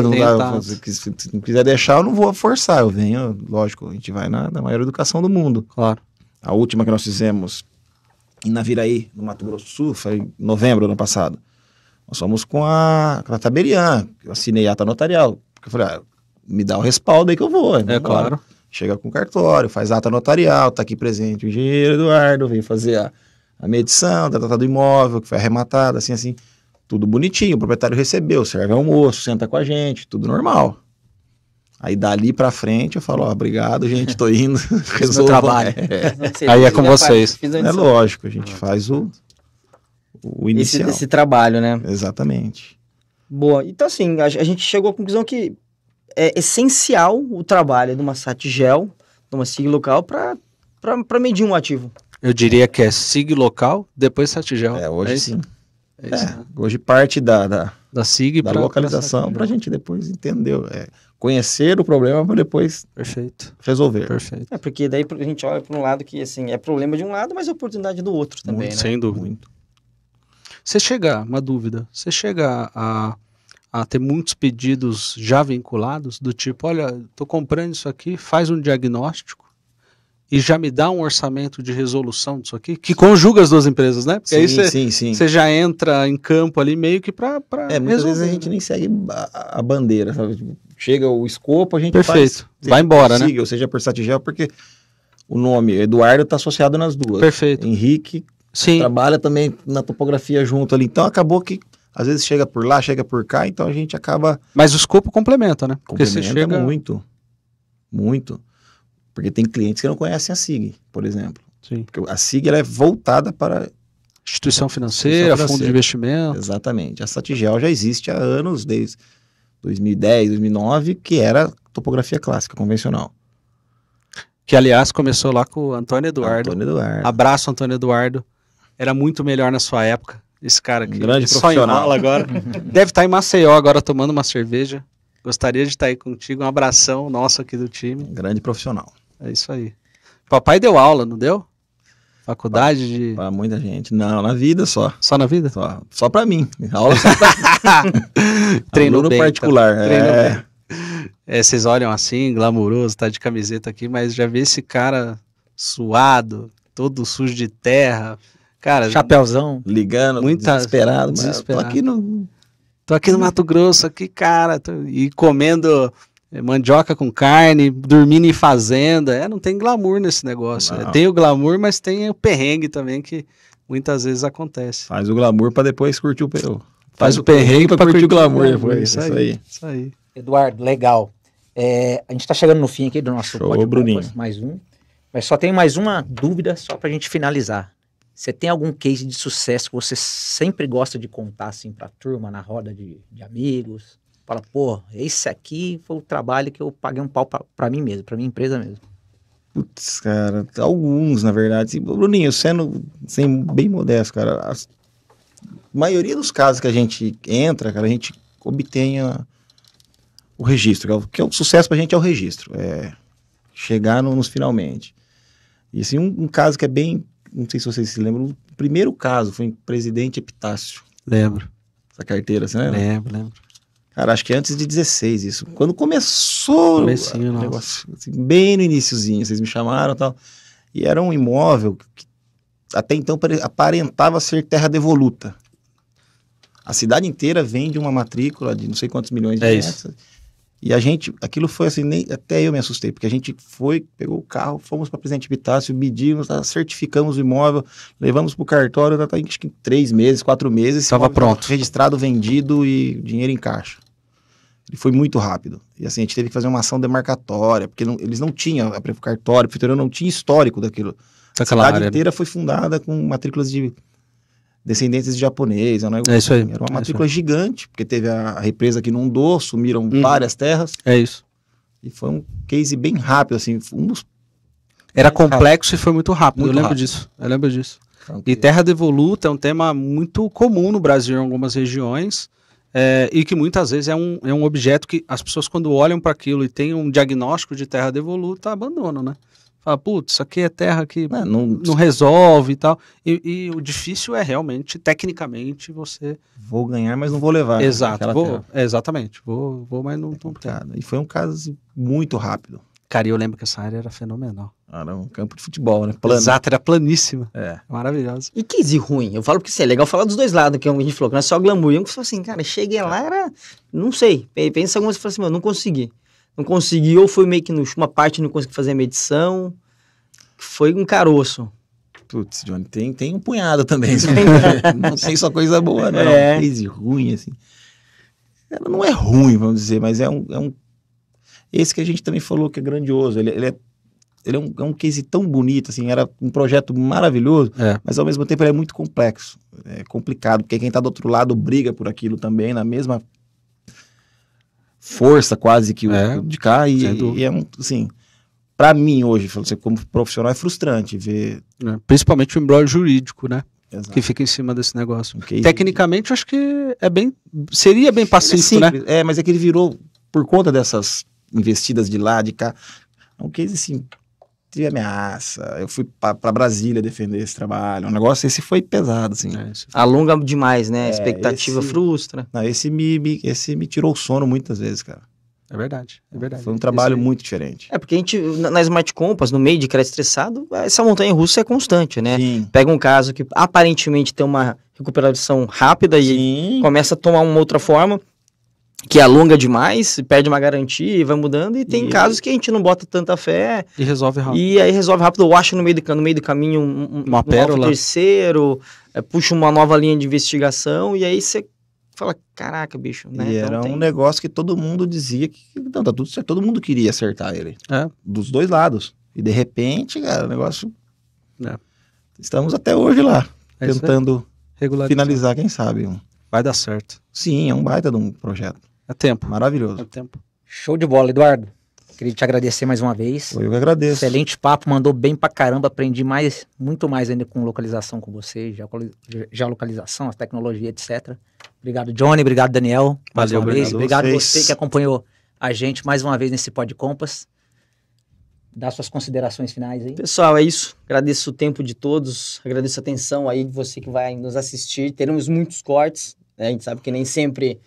Se não quiser deixar, eu não vou forçar. Eu venho, lógico, a gente vai na maior educação do mundo. Claro. A última que nós fizemos em Naviraí, no Mato Grosso do Sul, foi em novembro do ano passado. Nós fomos com a Taberian, eu assinei ata notarial. Porque eu falei, me dá o respaldo aí que eu vou. Claro. Chega com o cartório, faz ata notarial, tá aqui presente o engenheiro Eduardo, veio fazer a medição da data do imóvel, que foi arrematada, assim, tudo bonitinho, o proprietário recebeu, serve almoço, senta com a gente, tudo normal. Aí dali pra frente eu falo, obrigado, gente, tô indo, resolvo. Trabalho. Aí é com vocês. É lógico, a gente faz o inicial. Esse trabalho, né? Exatamente. Boa. Então, assim, a gente chegou à conclusão que é essencial o trabalho de uma SAT-GEL, de uma SIG local, para medir um ativo. Eu diria que é SIG local, depois SAT-GEL. Hoje sim. Né? Hoje parte da SIG da localização para a gente depois entender, conhecer o problema para depois resolver. Perfeito. Porque daí a gente olha para um lado que assim, é problema de um lado, mas é oportunidade do outro também, muito, né? Sem dúvida. Muito. Você chega a ter muitos pedidos já vinculados, do tipo, olha, tô comprando isso aqui, faz um diagnóstico e já me dá um orçamento de resolução disso aqui, que conjuga as duas empresas, né? Porque aí você já entra em campo ali meio que para muitas vezes a gente nem segue a bandeira, sabe? Chega o escopo, a gente Perfeito. faz... Vai embora, né? Ou seja, por SAT-GEL, porque o nome Eduardo tá associado nas duas. Perfeito. Henrique Sim. trabalha também na topografia junto ali. Então acabou que às vezes chega por lá, chega por cá, então a gente acaba... Mas o escopo complementa, né? Porque você Complementa chega... muito. Muito. Porque tem clientes que não conhecem a SIG, por exemplo. Sim. Porque a SIG ela é voltada para... Instituição financeira, fundo de investimento. Exatamente. A Satigel já existe há anos, desde 2010, 2009, que era topografia clássica, convencional. Que, aliás, começou lá com o Antônio Eduardo. Antônio Eduardo. Abraço, Antônio Eduardo. Era muito melhor na sua época. Esse cara aqui. Grande só profissional. enrola agora. Deve estar em Maceió agora tomando uma cerveja. Gostaria de estar aí contigo. Um abração nosso aqui do time. Grande profissional. É isso aí. Papai deu aula, não deu? Faculdade de... Para muita gente. Não, na vida só. Só na vida? Só para mim. Aula só pra Treinou aluno bem, particular. então. Treinou bem. Vocês olham assim, glamuroso, tá de camiseta aqui, mas já vê esse cara suado, todo sujo de terra. Cara, Chapéuzão. Ligando, desesperado. Desesperado. Mas tô aqui no Mato Grosso, aqui, cara, e comendo mandioca com carne, dormindo em fazenda. Não tem glamour nesse negócio. Tem o glamour, mas tem o perrengue também, que muitas vezes acontece. Faz o glamour para depois curtir o perrengue. Faz o perrengue para curtir o glamour depois. Isso aí. Eduardo, legal. A gente está chegando no fim aqui do nosso Show, Bruninho. Mais um. Mas só tem mais uma dúvida só para a gente finalizar. Você tem algum case de sucesso que você sempre gosta de contar assim para a turma, na roda de amigos? Fala, pô, esse aqui foi o trabalho que eu paguei um pau para mim mesmo, para minha empresa mesmo. Putz, cara, alguns, na verdade. Bruninho, sendo bem modesto, cara, a maioria dos casos que a gente entra, cara, a gente obtém o registro, que é o sucesso pra gente é o registro, chegar nos finalmente. E assim, um caso que é bem, não sei se vocês se lembram, o primeiro caso foi em Presidente Epitácio. Lembro. Essa carteira, você lembra? Lembro. Cara, acho que antes de 16 isso. Quando começou o negócio, assim, bem no iniciozinho, vocês me chamaram e tal. E era um imóvel que até então aparentava ser terra devoluta. A cidade inteira vende uma matrícula de não sei quantos milhões de reais. E a gente, aquilo foi assim, até eu me assustei, porque a gente pegou o carro, fomos para Presidente Epitácio, medimos, certificamos o imóvel, levamos para o cartório, acho que em 3 meses, 4 meses. Estava pronto. Registrado, vendido e dinheiro em caixa. Ele foi muito rápido. E assim, a gente teve que fazer uma ação demarcatória, porque eles não tinham, o cartório, a prefeitura não tinha histórico daquilo. A cidade inteira foi fundada com matrículas de descendentes de japonês. Isso aí. Era uma matrícula gigante, porque teve a represa que inundou, sumiram várias terras. É isso. E foi um case bem rápido, assim, Era complexo e foi muito rápido, Muito eu lembro rápido. disso. Eu lembro disso. Então, E terra devoluta é um tema muito comum no Brasil, em algumas regiões, e que muitas vezes é um objeto que as pessoas, quando olham para aquilo e tem um diagnóstico de terra devoluta, abandonam, né? Fala, putz, isso aqui é terra que não resolve e tal. E o difícil é realmente, tecnicamente, você... Vou ganhar, mas não vou levar. Exato, exatamente. Vou, mas não tenho. E foi um caso assim, muito rápido. Cara, eu lembro que essa área era fenomenal. Era um campo de futebol, né? Plano. Exato, era planíssima. É. Maravilhosa. E case ruim? Eu falo porque isso é legal falar dos dois lados, que a gente falou, que não é só glamour. Eu falei assim, cara, cheguei lá, era... Não sei. Pensa algumas e fala assim, não consegui. Não consegui, ou foi meio que uma parte não consegui fazer a medição. Foi um caroço. Putz, Johnny, tem um punhado também. Não tem só coisa boa, não. Case ruim, assim. Ela não é ruim, vamos dizer, mas é um... Esse que a gente também falou que é grandioso. Ele é um case tão bonito, assim, era um projeto maravilhoso, mas ao mesmo tempo ele é muito complexo. É complicado, porque quem está do outro lado briga por aquilo também, na mesma força quase que o de cá. E é assim... Para mim, hoje, como profissional, é frustrante ver... Principalmente o embrólio jurídico, né? Exato. Que fica em cima desse negócio. Tecnicamente, eu acho que seria bem pacífico, né? Mas é que ele virou, por conta dessas investidas de lá, de cá, é um case assim, tive ameaça, eu fui para Brasília defender esse trabalho, um negócio, esse foi pesado, assim. Alonga demais, né? A expectativa frustra. Não, esse me tirou o sono muitas vezes, cara. É verdade. Foi um trabalho muito diferente. Porque a gente, na Smart Compass, no meio de crédito estressado, essa montanha-russa é constante, né? Sim. Pega um caso que aparentemente tem uma recuperação rápida e começa a tomar uma outra forma. que alonga demais, perde uma garantia e vai mudando, e tem casos que a gente não bota tanta fé. E resolve rápido. E aí resolve rápido, ou acha no meio do caminho uma pérola. Um terceiro, puxa uma nova linha de investigação, e aí você fala, caraca, bicho, né? E então era um negócio que todo mundo dizia que não, tá tudo certo, todo mundo queria acertar ele. É. Dos dois lados. E de repente, cara, o negócio... É. Estamos até hoje lá, É isso aí. tentando Regularizar. finalizar, quem sabe. Vai dar certo. Sim, é um baita de um projeto. É tempo. Maravilhoso. É tempo. Show de bola, Eduardo. Queria te agradecer mais uma vez. Eu que agradeço. Excelente papo, mandou bem pra caramba, aprendi muito mais ainda com localização com você, geolocalização, a tecnologia, etc. Obrigado, Johnny, obrigado, Daniel, mais Valeu, uma vez. obrigado Obrigado vocês. você que acompanhou a gente mais uma vez nesse Pod Compass. Dá suas considerações finais aí. Pessoal, é isso. Agradeço o tempo de todos, agradeço a atenção aí de você que vai nos assistir. Teremos muitos cortes, né? A gente sabe que nem sempre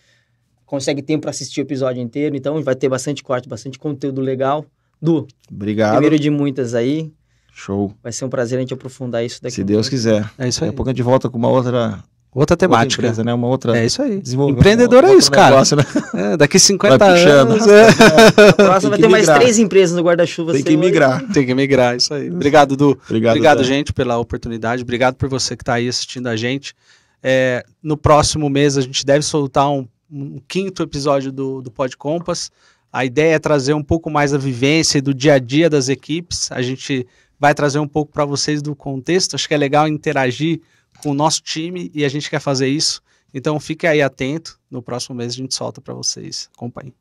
consegue tempo para assistir o episódio inteiro, então vai ter bastante corte, bastante conteúdo legal. Du, Obrigado. primeiro de muitas aí, Show. vai ser um prazer a gente aprofundar isso daqui. Se Deus quiser. É isso Daqui aí. a pouco a gente volta com uma outra Temática. empresa, né? Uma outra... É isso aí. desenvolver Empreendedor é outro isso, cara. negócio, né? É, daqui 50 Vai puxando. anos. A próxima vai que ter mais migrar. 3 empresas no guarda-chuva. Tem seu que aí. migrar. Tem que migrar, isso aí. Obrigado, Du. Obrigado, Zé. gente, pela oportunidade. Obrigado por você que está aí assistindo a gente. No próximo mês a gente deve soltar um 5º episódio do Pod Compass. A ideia é trazer um pouco mais a vivência e do dia a dia das equipes. A gente vai trazer um pouco para vocês do contexto. Acho que é legal interagir com o nosso time e a gente quer fazer isso. Então fique aí atento. No próximo mês a gente solta para vocês. Acompanhem.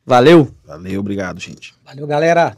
Valeu! Valeu, obrigado, gente. Valeu, galera.